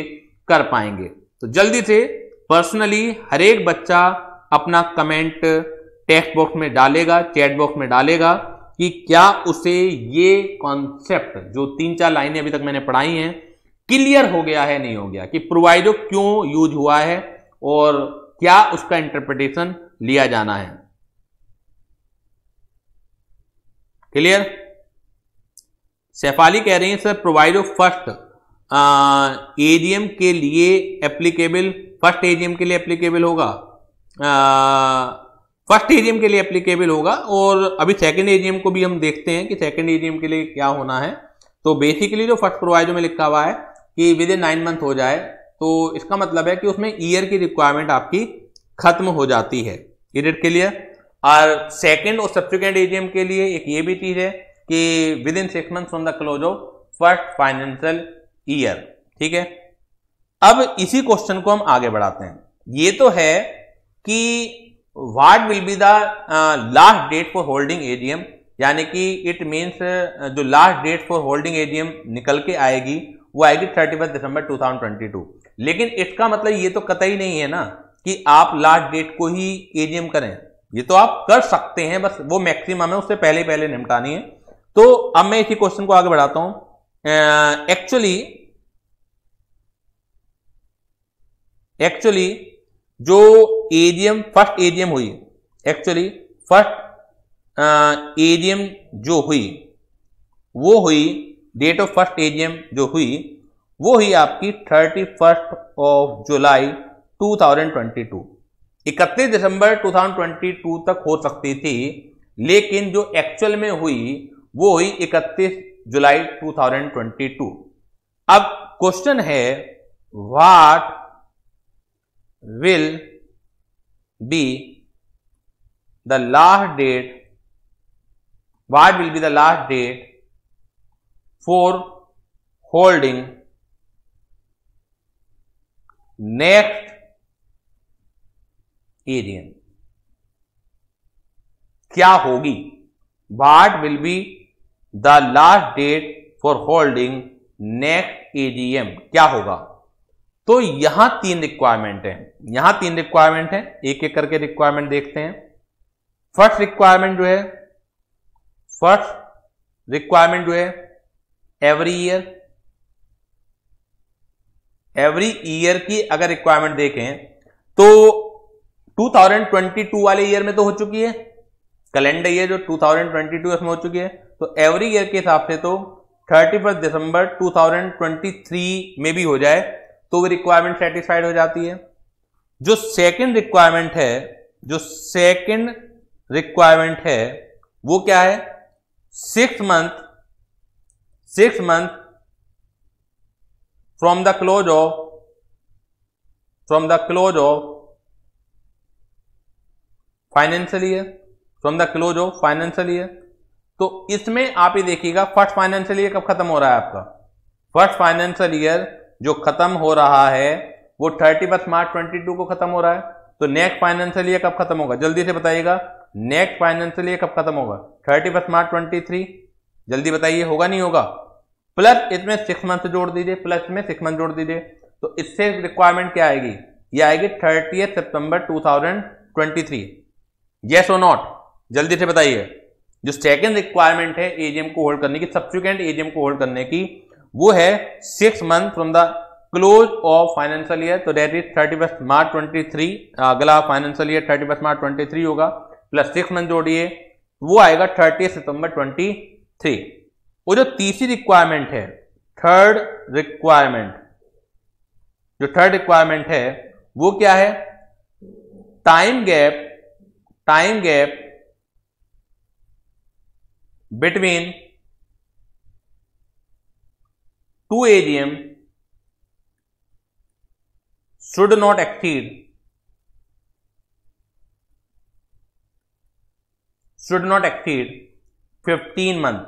कर पाएंगे। तो जल्दी से पर्सनली हर एक बच्चा अपना कमेंट टेक्स्ट बॉक्स में डालेगा, चैट बॉक्स में डालेगा कि क्या उसे ये कॉन्सेप्ट जो 3-4 लाइनें अभी तक मैंने पढ़ाई हैं क्लियर हो गया है, नहीं हो गया, कि प्रोवाइडो क्यों यूज हुआ है और क्या उसका इंटरप्रिटेशन लिया जाना है। क्लियर। शेफाली कह रही है सर प्रोवाइडो फर्स्ट एजीएम के लिए एप्लीकेबल, फर्स्ट एजीएम के लिए एप्लीकेबल होगा, फर्स्ट एजीएम के लिए एप्लीकेबल होगा। और अभी सेकंड एजीएम को भी हम देखते हैं कि सेकंड एजीएम के लिए क्या होना है। तो बेसिकली जो फर्स्ट प्रोवाइडो में लिखा हुआ है कि विद इन 9 मंथ हो जाए, तो इसका मतलब है कि उसमें ईयर की रिक्वायरमेंट आपकी खत्म हो जाती है। Is it clear. और सेकंड और सब्सिक्वेंट एजीएम के लिए एक ये भी चीज है कि with in 6 month from the close of first financial year. ठीक है। अब इसी क्वेश्चन को हम आगे बढ़ाते हैं। ये तो है कि what will be the last date for holding AGM, यानी कि इट मीन्स जो last date for holding AGM निकल के आएगी वो आएगी 31 दिसंबर 2022। लेकिन इसका मतलब ये तो कतई नहीं है ना कि आप लास्ट डेट को ही एजीएम करें, ये तो आप कर सकते हैं, बस वो मैक्सिमम है, उससे पहले पहले निपटानी है। तो अब मैं इसी क्वेश्चन को आगे बढ़ाता हूं। एक्चुअली जो एजीएम फर्स्ट एजीएम हुई, एक्चुअली फर्स्ट एजीएम जो हुई वो हुई, डेट ऑफ फर्स्ट एजीएम जो हुई वो हुई आपकी 31 जुलाई 2022। 31 दिसंबर 2022 तक हो सकती थी, लेकिन जो एक्चुअल में हुई वो हुई 31 जुलाई 2022। अब क्वेश्चन है what will be the last date, what will be the last date for holding next AGM? क्या होगी? What will be the last date for holding next AGM? क्या होगा? तो यहां तीन रिक्वायरमेंट है, यहां तीन रिक्वायरमेंट है, एक एक करके रिक्वायरमेंट देखते हैं। फर्स्ट रिक्वायरमेंट जो है, फर्स्ट रिक्वायरमेंट जो है एवरी ईयर की अगर रिक्वायरमेंट देखें तो 2022 वाले ईयर में तो हो चुकी है, कैलेंडर ईयर जो 2022 उसमें हो चुकी है, तो एवरी ईयर के हिसाब से तो 31 दिसंबर 2023 में भी हो जाए तो वो रिक्वायरमेंट सेटिस्फाइड हो जाती है। जो सेकंड रिक्वायरमेंट है वो क्या है, 6 month from the close of financial year, तो इसमें आप ये देखिएगा फर्स्ट फाइनेंशियल ईयर कब खत्म हो रहा है आपका, फर्स्ट फाइनेंशियल ईयर जो खत्म हो रहा है वो 31 मार्च 22 को खत्म हो रहा है। तो नेक्स्ट फाइनेंशियल ईयर कब खत्म होगा, जल्दी से बताइएगा, नेक्स्ट फाइनेंशियल ईयर कब खत्म होगा, 31 मार्च 23, जल्दी बताइए, होगा नहीं होगा? प्लस इसमें 6 मंथ जोड़ दीजिए, तो इससे रिक्वायरमेंट क्या आएगी, ये आएगी 30 सितंबर 2023। यस और नॉट, जल्दी से बताइए। जो सेकेंड रिक्वायरमेंट है एजीएम को होल्ड करने की, सब्सिक्वेंट एजीएम को होल्ड करने की, वो है 6 month from the close of financial year, तो दैट इज 31 मार्च 23, अगला फाइनेंशियल ईयर 31 मार्च 23 होगा, प्लस 6 मंथ जोड़िए, वो आएगा 30 सितंबर 23। वो जो तीसरी रिक्वायरमेंट है, थर्ड रिक्वायरमेंट है वो क्या है, time gap between 2 AGM should not exceed 15 month.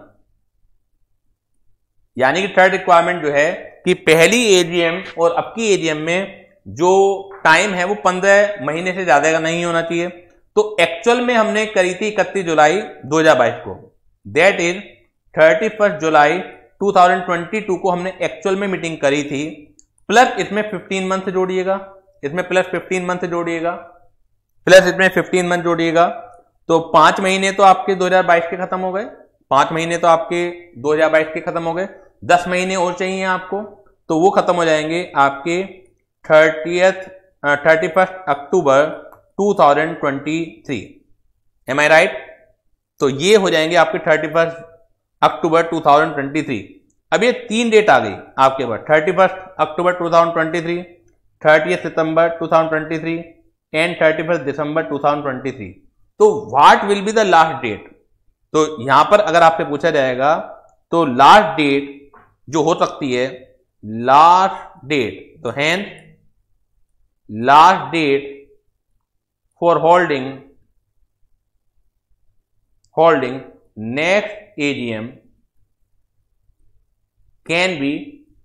यानी कि थर्ड रिक्वायरमेंट जो है कि पहली एजीएम और अब की एजीएम में जो टाइम है वो 15 महीने से ज्यादा का नहीं होना चाहिए। तो एक्चुअल में हमने करी थी 31 जुलाई 2022 को, दैट इज 31 जुलाई 2022 को हमने एक्चुअल में मीटिंग करी थी, प्लस इसमें 15 मंथ जोड़िएगा, तो 5 महीने तो आपके 2022 के खत्म हो गए, 10 महीने और चाहिए आपको, तो वो खत्म हो जाएंगे आपके 31 अक्टूबर 2023। M I right? तो ये हो जाएंगे आपके 31 अक्टूबर 2023। अब ये 3 डेट आ गई आपके पास, 31 अक्टूबर 2023, 30 सितंबर 2023 एंड 31 दिसंबर 2023। तो what will be the last date? तो यहां पर अगर आपसे पूछा जाएगा तो लास्ट डेट जो हो सकती है, लास्ट डेट, तो hence last date for holding next AGM can be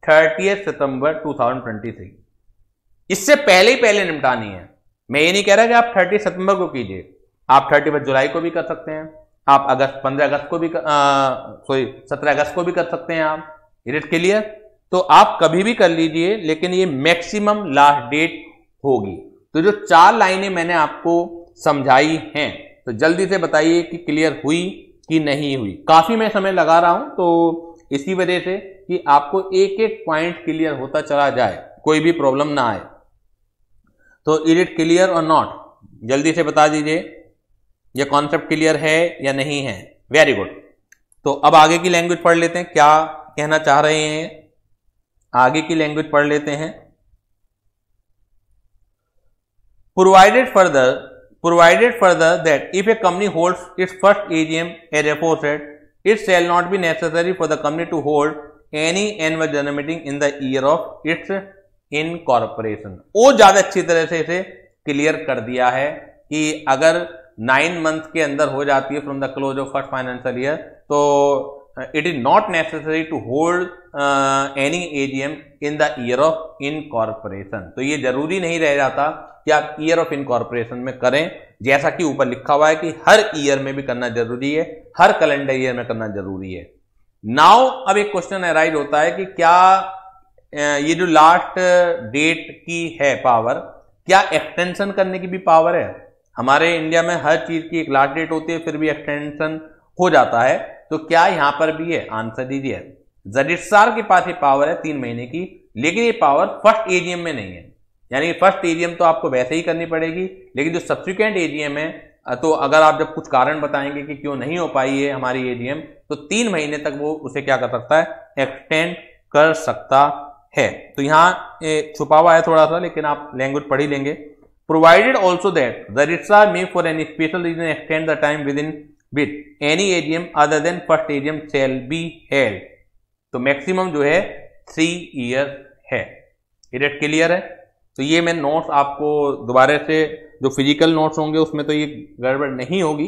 30 सितंबर 2023। इससे पहले ही पहले निपटानी है, मैं ये नहीं कह रहा कि आप 30 सितंबर को कीजिए, आप 31 जुलाई को भी कर सकते हैं, आप 15 अगस्त को भी 17 अगस्त को भी कर सकते हैं आप। Is it clear? तो आप कभी भी कर लीजिए, लेकिन ये मैक्सिमम लास्ट डेट होगी। तो जो 4 लाइनें मैंने आपको समझाई हैं, तो जल्दी से बताइए कि क्लियर हुई कि नहीं हुई। काफी मैं समय लगा रहा हूं, तो इसी वजह से कि आपको एक एक पॉइंट क्लियर होता चला जाए, कोई भी प्रॉब्लम ना आए। तो इज इट क्लियर और नॉट? जल्दी से बता दीजिए, ये कॉन्सेप्ट क्लियर है या नहीं है? Very good. तो अब आगे की लैंग्वेज पढ़ लेते हैं, क्या कहना चाह रहे हैं, आगे की लैंग्वेज पढ़ लेते हैं। Provided further that if a company holds its first AGM as aforesaid, it shall not be necessary for the company to hold any annual general meeting in the year of its incorporation। वो ज्यादा अच्छी तरह से इसे clear कर दिया है कि अगर 9 मंथ के अंदर हो जाती है from the close of first financial year, तो it is not necessary to hold any AGM in the year of incorporation. तो ये जरूरी नहीं रह जाता कि आप ईयर ऑफ इनकॉर्पोरेशन में करें, जैसा कि ऊपर लिखा हुआ है कि हर ईयर में भी करना जरूरी है, हर कैलेंडर ईयर में करना जरूरी है। नाउ अब एक क्वेश्चन अराइज होता है कि क्या ये जो लास्ट डेट की है पावर, क्या एक्सटेंशन करने की भी पावर है? हमारे इंडिया में हर चीज की एक लास्ट डेट होती है, फिर भी एक्सटेंशन हो जाता है, तो क्या यहां पर भी है? आंसर दीजिए। रजिस्ट्रार के पास ये पावर है 3 महीने की, लेकिन ये पावर फर्स्ट AGM में नहीं है। यानी फर्स्ट AGM तो आपको वैसे ही करनी पड़ेगी, लेकिन जो सब्सिक्वेंट AGM है, तो अगर आप जब कुछ कारण बताएंगे कि क्यों नहीं हो पाई है हमारी AGM, तो 3 महीने तक वो उसे क्या कर सकता है? एक्सटेंड कर सकता है। तो यहां छुपा हुआ है थोड़ा सा, लेकिन आप लैंग्वेज पढ़ ही लेंगे। Provided also that the registrar may for any special reason extend the time within with any AGM other than first AGM shall be held. तो मैक्सिमम जो है 3 ईयर है। इट क्लियर है? तो ये मैं नोट्स आपको दोबारा से, जो फिजिकल नोट्स होंगे उसमें तो ये गड़बड़ नहीं होगी।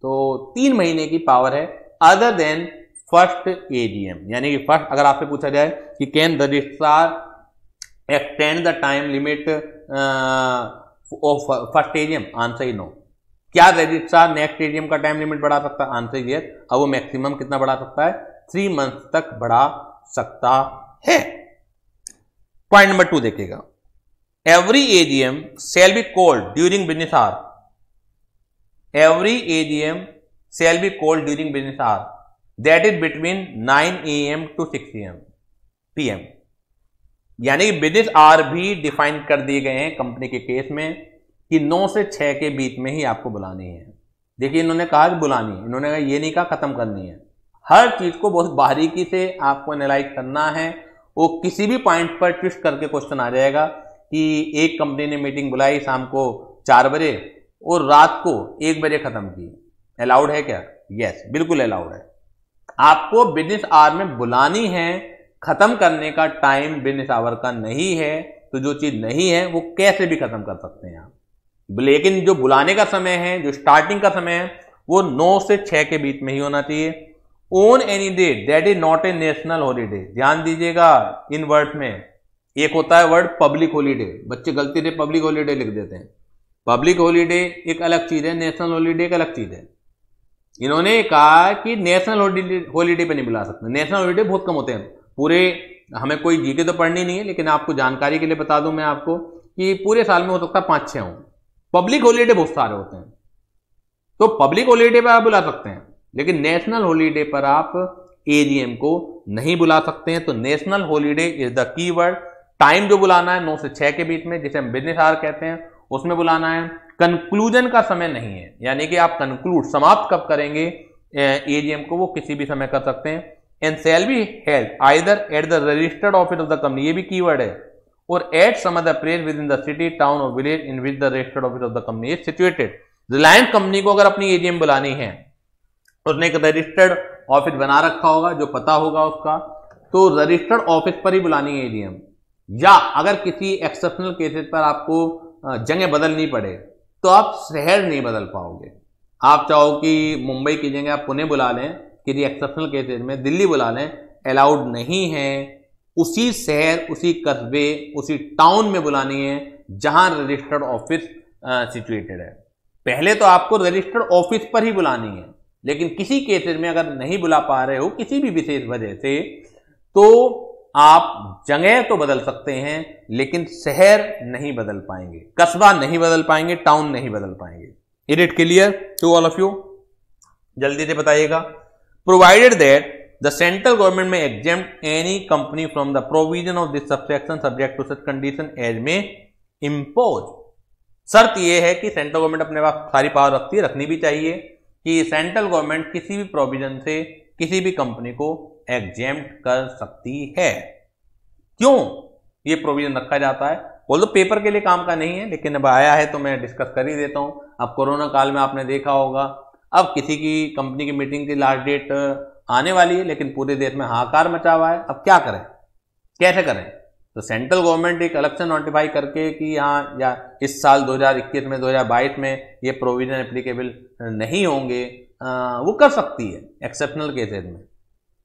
तो 3 महीने की पावर है अदर देन फर्स्ट AGM। यानी कि फर्स्ट, अगर आपसे पूछा जाए कि can the registrar extend the time limit of first AGM, answer ही नो। क्या रजिस्ट्रार नेक्स्ट AGM का टाइम लिमिट बढ़ा सकता है? आंसर ही यस। अब वो मैक्सिमम कितना बढ़ा सकता है? 3 मंथ तक बढ़ा सकता है। पॉइंट नंबर 2 देखिएगा। Every AGM shall be called during business hour. Every AGM shall be called during business hour, that is between 9 AM to 6 PM। यानी बिजनेस आवर भी डिफाइन कर दिए गए हैं कंपनी के केस में कि 9 से 6 के बीच में ही आपको बुलानी है। देखिए, इन्होंने कहा कि बुलानी है, इन्होंने कहा ये नहीं कहा खत्म करनी है। हर चीज को बहुत बारीकी से आपको एनालाइज करना है। वो किसी भी पॉइंट पर ट्विस्ट करके क्वेश्चन आ जाएगा कि एक कंपनी ने मीटिंग बुलाई शाम को 4 बजे और रात को 1 बजे खत्म की, अलाउड है क्या? यस, बिल्कुल अलाउड है। आपको बिजनेस आवर में बुलानी है, खत्म करने का टाइम बिजनेस आवर का नहीं है। तो जो चीज नहीं है वो कैसे भी खत्म कर सकते हैं आप, लेकिन जो बुलाने का समय है, जो स्टार्टिंग का समय है, वो 9 से 6 के बीच में ही होना चाहिए। On any day that is not a national holiday. ध्यान दीजिएगा इन वर्ड्स में, एक होता है वर्ड पब्लिक हॉलीडे। बच्चे गलती से पब्लिक हॉलीडे लिख देते हैं। पब्लिक हॉलीडे एक अलग चीज है, नेशनल हॉलीडे एक अलग चीज है। इन्होंने कहा कि नेशनल हॉलीडे पे नहीं बुला सकते। नेशनल हॉलीडे बहुत कम होते हैं पूरे, हमें कोई जीके तो पढ़नी नहीं है, लेकिन आपको जानकारी के लिए बता दूं मैं आपको कि पूरे साल में हो सकता है 5-6 हों। पब्लिक हॉलीडे बहुत सारे होते हैं, तो पब्लिक हॉलीडे पर आप बुला सकते हैं, लेकिन नेशनल हॉलीडे पर आप AGM को नहीं बुला सकते हैं। तो national holiday is the keyword. Time जो बुलाना है 9 से 6 के बीच में, जिसे हम बिजनेस आवर कहते हैं, उसमें बुलाना है। कंक्लूजन का समय नहीं है, यानी कि आप कंक्लूड, समाप्त कब करेंगे AGM को, वो किसी भी समय कर सकते हैं। And shall be held either at the registered office of the company, ये भी कीवर्ड है, और at some other place within the city सिटी, टाउन और village in which the registered office of the company is situated. Reliance company को अगर अपनी AGM बुलानी है, उसने एक रजिस्टर्ड ऑफिस बना रखा होगा, जो पता होगा उसका, तो रजिस्टर्ड ऑफिस पर ही बुलानी है AGM। या अगर किसी एक्सेप्शनल केसेस पर आपको जगह बदलनी पड़े, तो आप शहर नहीं बदल पाओगे। आप चाहो कि मुंबई की जगह आप पुणे बुला लें, किसी एक्सेप्शनल केसेस में दिल्ली बुला लें, अलाउड नहीं है। उसी शहर, उसी कस्बे, उसी टाउन में बुलानी है जहां रजिस्टर्ड ऑफिस सिचुएटेड है। पहले तो आपको रजिस्टर्ड ऑफिस पर ही बुलानी है, लेकिन किसी केसेस में अगर नहीं बुला पा रहे हो किसी भी विशेष वजह से, तो आप जगह तो बदल सकते हैं लेकिन शहर नहीं बदल पाएंगे, कस्बा नहीं बदल पाएंगे, टाउन नहीं बदल पाएंगे। Is it clear to all of you? जल्दी से बताइएगा। Provided that the central government may exempt any company from the provision of this subsection subject to such condition as may impose. शर्त यह है कि सेंट्रल गवर्नमेंट अपने पास सारी power रखती है, रखनी भी चाहिए, कि सेंट्रल गवर्नमेंट किसी भी प्रोविजन से किसी भी कंपनी को एग्जेम्प्ट कर सकती है। क्यों ये प्रोविजन रखा जाता है? बोल दो पेपर के लिए काम का नहीं है, लेकिन अब आया है तो मैं डिस्कस कर ही देता हूं। अब कोरोना काल में आपने देखा होगा, अब किसी की कंपनी की मीटिंग की लास्ट डेट आने वाली है, लेकिन पूरे देश में हाहाकार मचा हुआ है। अब क्या करें, कैसे करें? तो सेंट्रल गवर्नमेंट एक अलग से नोटिफाई करके कि यहाँ या इस साल 2021 में 2022 में ये प्रोविजन एप्लीकेबल नहीं होंगे, वो कर सकती है एक्सेप्शनल केसेस में।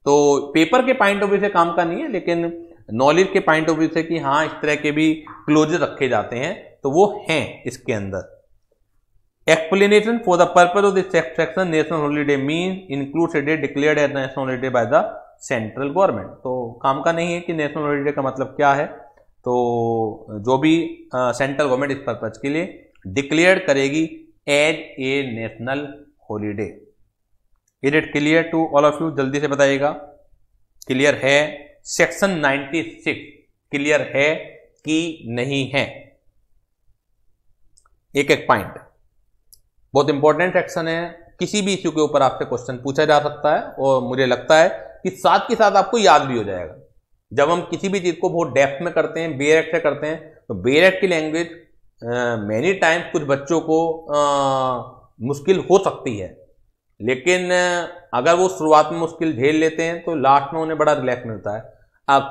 तो पेपर के पॉइंट ऑफ व्यू से काम का नहीं है, लेकिन नॉलेज के पॉइंट ऑफ व्यू से कि हाँ इस तरह के भी क्लोजर रखे जाते हैं, तो वो हैं इसके अंदर। Explanation for the purpose of this section national holiday mean includes a day declared as national holiday by the central government. तो काम का नहीं है कि नेशनल हॉलीडे का मतलब क्या है, तो जो भी सेंट्रल गवर्नमेंट इस पर्पज के लिए डिक्लेयर करेगी as a national holiday. Is it clear to all of you? जल्दी से बताइएगा। क्लियर है? सेक्शन 96 क्लियर है कि नहीं है? एक एक पॉइंट, बहुत इंपॉर्टेंट सेक्शन है। किसी भी इश्यू के ऊपर आपसे क्वेश्चन पूछा जा सकता है, और मुझे लगता है कि साथ के साथ आपको याद भी हो जाएगा। जब हम किसी भी चीज को बहुत डेप्थ में करते हैं, बेयर एक्ट से करते हैं, तो बेयर एक्ट की लैंग्वेज मेनी टाइम्स कुछ बच्चों को मुश्किल हो सकती है, लेकिन अगर वो शुरुआत में मुश्किल झेल लेते हैं तो लास्ट में उन्हें बड़ा रिलैक्स मिलता है।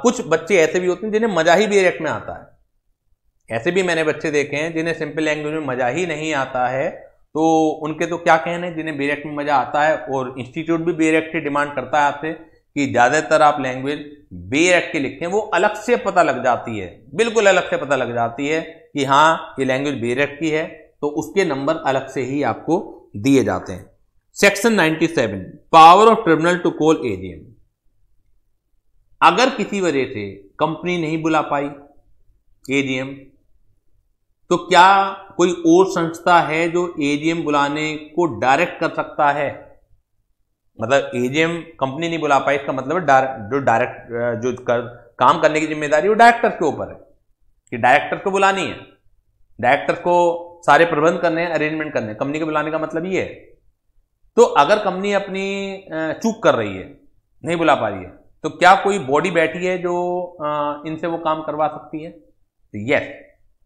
कुछ बच्चे ऐसे भी होते हैं जिन्हें मजा ही बेयर एक्ट में आता है। ऐसे भी मैंने बच्चे देखे हैं जिन्हें सिंपल लैंग्वेज में मजा ही नहीं आता है, तो उनके तो क्या कहने, जिन्हें बेयर एक्ट में मजा आता है। और इंस्टीट्यूट भी बेयर एक्ट की डिमांड करता है आपसे कि ज्यादातर आप लैंग्वेज बेयर एक्ट की लिखें। वो अलग से पता लग जाती है, बिल्कुल अलग से पता लग जाती है कि हाँ ये लैंग्वेज बेयर एक्ट की है, तो उसके नंबर अलग से ही आपको दिए जाते हैं। Section 97 power of tribunal to call AGM. अगर किसी वजह से कंपनी नहीं बुला पाई एजीएम, तो क्या कोई और संस्था है जो एजीएम बुलाने को डायरेक्ट कर सकता है? मतलब एजीएम कंपनी नहीं बुला पाई, इसका मतलब जो काम करने की जिम्मेदारी वो डायरेक्टर के ऊपर है कि डायरेक्टर को बुलानी है, डायरेक्टर को सारे प्रबंध करने हैं, अरेंजमेंट करने हैं। कंपनी को बुलाने का मतलब ये है। तो अगर कंपनी अपनी चूक कर रही है, नहीं बुला पा रही है, तो क्या कोई बॉडी बैठी है जो इनसे वो काम करवा सकती है? तो यस,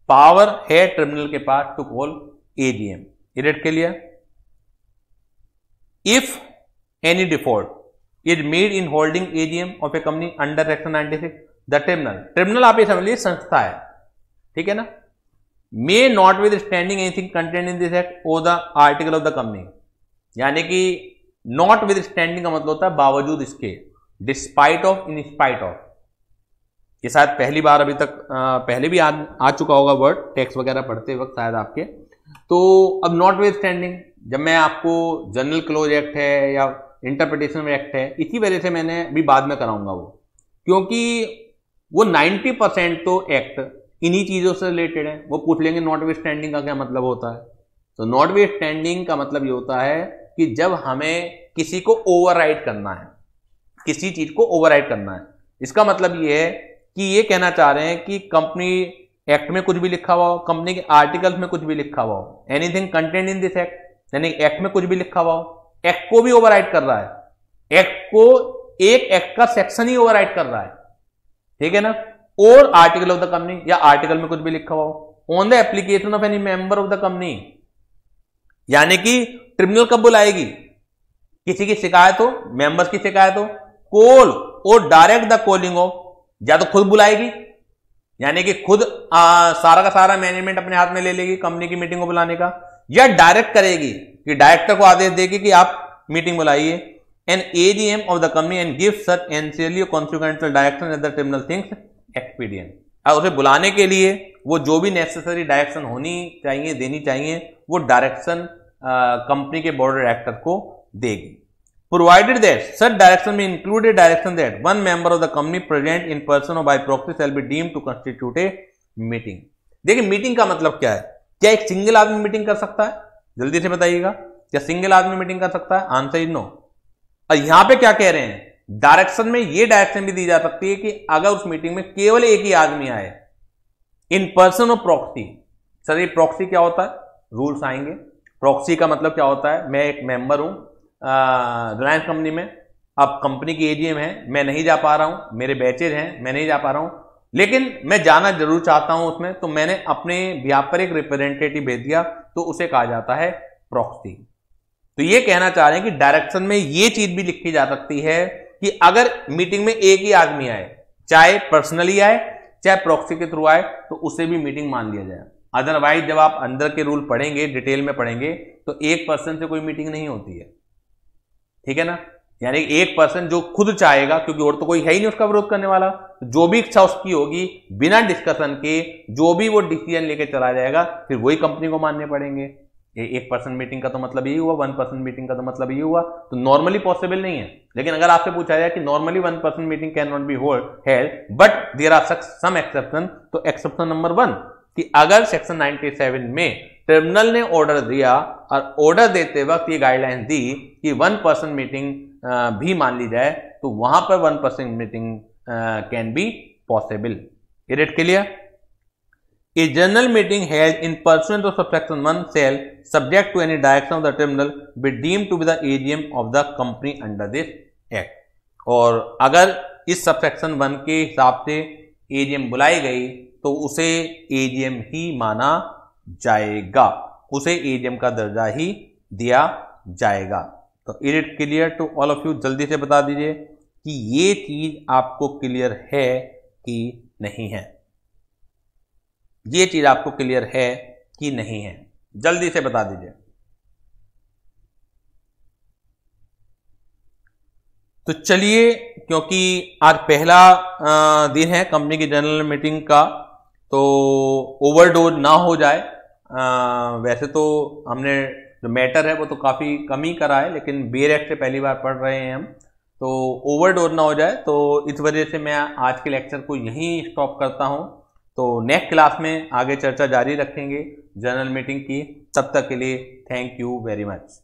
पावर है ट्रिब्यूनल के पास to call AGM. Is it clear? If any default is made in holding AGM of a company under section 96, the tribunal आप ये समझ लीजिए संस्था है, ठीक है ना, may not with standing anything content in this act और the article of the company. यानी कि नॉट विद स्टैंडिंग का मतलब होता है बावजूद इसके, despite of, in spite of. ये शायद पहली बार अभी तक पहले भी आ चुका होगा वर्ड टैक्स वगैरह पढ़ते वक्त शायद आपके। तो अब नॉट विद स्टैंडिंग, जब मैं आपको जनरल क्लोज एक्ट है या इंटरप्रिटेशन एक्ट है, इसी वजह से मैंने अभी बाद में कराऊंगा वो, क्योंकि वो 90% तो एक्ट इन्हीं चीजों से रिलेटेड है। वो पूछ लेंगे नॉट विद स्टैंडिंग का क्या मतलब होता है। तो नॉट विद स्टैंडिंग का मतलब ये होता है कि जब हमें किसी को ओवरराइड करना है, किसी चीज को ओवरराइड करना है, इसका मतलब ये है कि ये कहना चाह रहे हैं कि कंपनी एक्ट में कुछ भी लिखा हुआ हो, कंपनी के आर्टिकल्स में कुछ भी लिखा हुआ हो, anything content in this act, यानी एक्ट में कुछ भी लिखा हुआ हो, एक्ट को भी ओवरराइड कर रहा है। एक्ट को एक एक्ट का सेक्शन ही ओवरराइड कर रहा है, ठीक है ना। और आर्टिकल ऑफ द कंपनी, या आर्टिकल में कुछ भी लिखा हुआ हो, on the application of any member of the company. यानी कि ट्रिब्यूनल कब बुलाएगी? किसी की शिकायत हो, मेंबर्स की शिकायत हो, कॉल और डायरेक्ट द कॉलिंग ऑफ, या तो खुद बुलाएगी, यानी कि खुद सारा का सारा मैनेजमेंट अपने हाथ में ले लेगी कंपनी की मीटिंग को बुलाने का, या डायरेक्ट करेगी कि डायरेक्टर को आदेश देगी कि आप मीटिंग बुलाइए। An AGM of the company and give such ancillary consequential direction at the tribunal things expedient. और उसे बुलाने के लिए वो जो भी नेसेसरी डायरेक्शन होनी चाहिए, देनी चाहिए, वो डायरेक्शन कंपनी के बोर्ड ऑफ डायरेक्टर को देगी। Provided that such direction may included direction that one member of the company present in person और by proxy shall be deemed to constitute a meeting. देखिए मीटिंग का मतलब क्या है? क्या एक सिंगल आदमी मीटिंग कर सकता है? जल्दी से बताइएगा, क्या सिंगल आदमी मीटिंग कर सकता है? Answer is no. और यहां पे क्या कह रहे हैं? डायरेक्शन में ये डायरेक्शन भी दी जा सकती है कि अगर उस मीटिंग में केवल एक ही आदमी आए, इन पर्सन और प्रॉक्सी। सर ये प्रॉक्सी क्या होता है? रूल्स आएंगे। प्रॉक्सी का मतलब क्या होता है? मैं एक मेंबर हूं रिलायंस कंपनी में, अब कंपनी की एजीएम है, मैं नहीं जा पा रहा हूं, मेरे बैचेज हैं, मैं नहीं जा पा रहा हूं, लेकिन मैं जाना जरूर चाहता हूं उसमें, तो मैंने अपने बिहाफ पर एक रिप्रेजेंटेटिव भेज दिया, तो उसे कहा जाता है प्रॉक्सी। तो ये कहना चाह रहे हैं कि डायरेक्शन में ये चीज भी लिखी जा सकती है कि अगर मीटिंग में एक ही आदमी आए, चाहे पर्सनली आए चाहे प्रॉक्सी के थ्रू आए, तो उसे भी मीटिंग मान लिया जाए। अदरवाइज जब आप अंदर के रूल पढ़ेंगे, डिटेल में पढ़ेंगे, तो एक पर्सन से कोई मीटिंग नहीं होती है, ठीक है ना। यानी एक पर्सन जो खुद चाहेगा, क्योंकि और तो कोई है ही नहीं उसका विरोध करने वाला, जो भी इच्छा उसकी होगी बिना डिस्कशन के जो भी वो डिसीजन लेके चला जाएगा, फिर वही कंपनी को मानने पड़ेंगे। एक पर्सन मीटिंग का तो मतलब यही हुआ, वन पर्सन मीटिंग का तो मतलब यही हुआ, तो नॉर्मली पॉसिबल नहीं है। लेकिन अगर आपसे पूछा जाए कि normally one person meeting can not be held but there are some exception, तो एक्सेप्शन नंबर 1 कि अगर सेक्शन 97 में ट्रिब्यूनल ने ऑर्डर दिया और ऑर्डर देते वक्त ये गाइडलाइन दी कि वन पर्सन मीटिंग भी मान ली जाए, तो वहां पर one person meeting can be possible. Is it clear? A general meeting held in pursuant to subsection 1 shall, subject to any direction of the tribunal, be deemed to be the AGM of the company under this act। और अगर इस subsection 1 के हिसाब से AGM बुलाई गई तो उसे AGM ही माना जाएगा, उसे AGM का दर्जा ही दिया जाएगा। तो is it clear to all of you? जल्दी से बता दीजिए कि ये चीज आपको क्लियर है कि नहीं है। ये चीज आपको क्लियर है कि नहीं है? जल्दी से बता दीजिए। तो चलिए, क्योंकि आज पहला दिन है कंपनी की जनरल मीटिंग का, तो ओवरडोज ना हो जाए। वैसे तो हमने जो मैटर है वो तो काफी कम ही करा है, लेकिन बेयर एक्ट से पहली बार पढ़ रहे हैं हम, तो ओवरडोज ना हो जाए, तो इस वजह से मैं आज के लेक्चर को यहीं स्टॉप करता हूं। तो नेक्स्ट क्लास में आगे चर्चा जारी रखेंगे जनरल मीटिंग की। तब तक के लिए थैंक यू वेरी मच।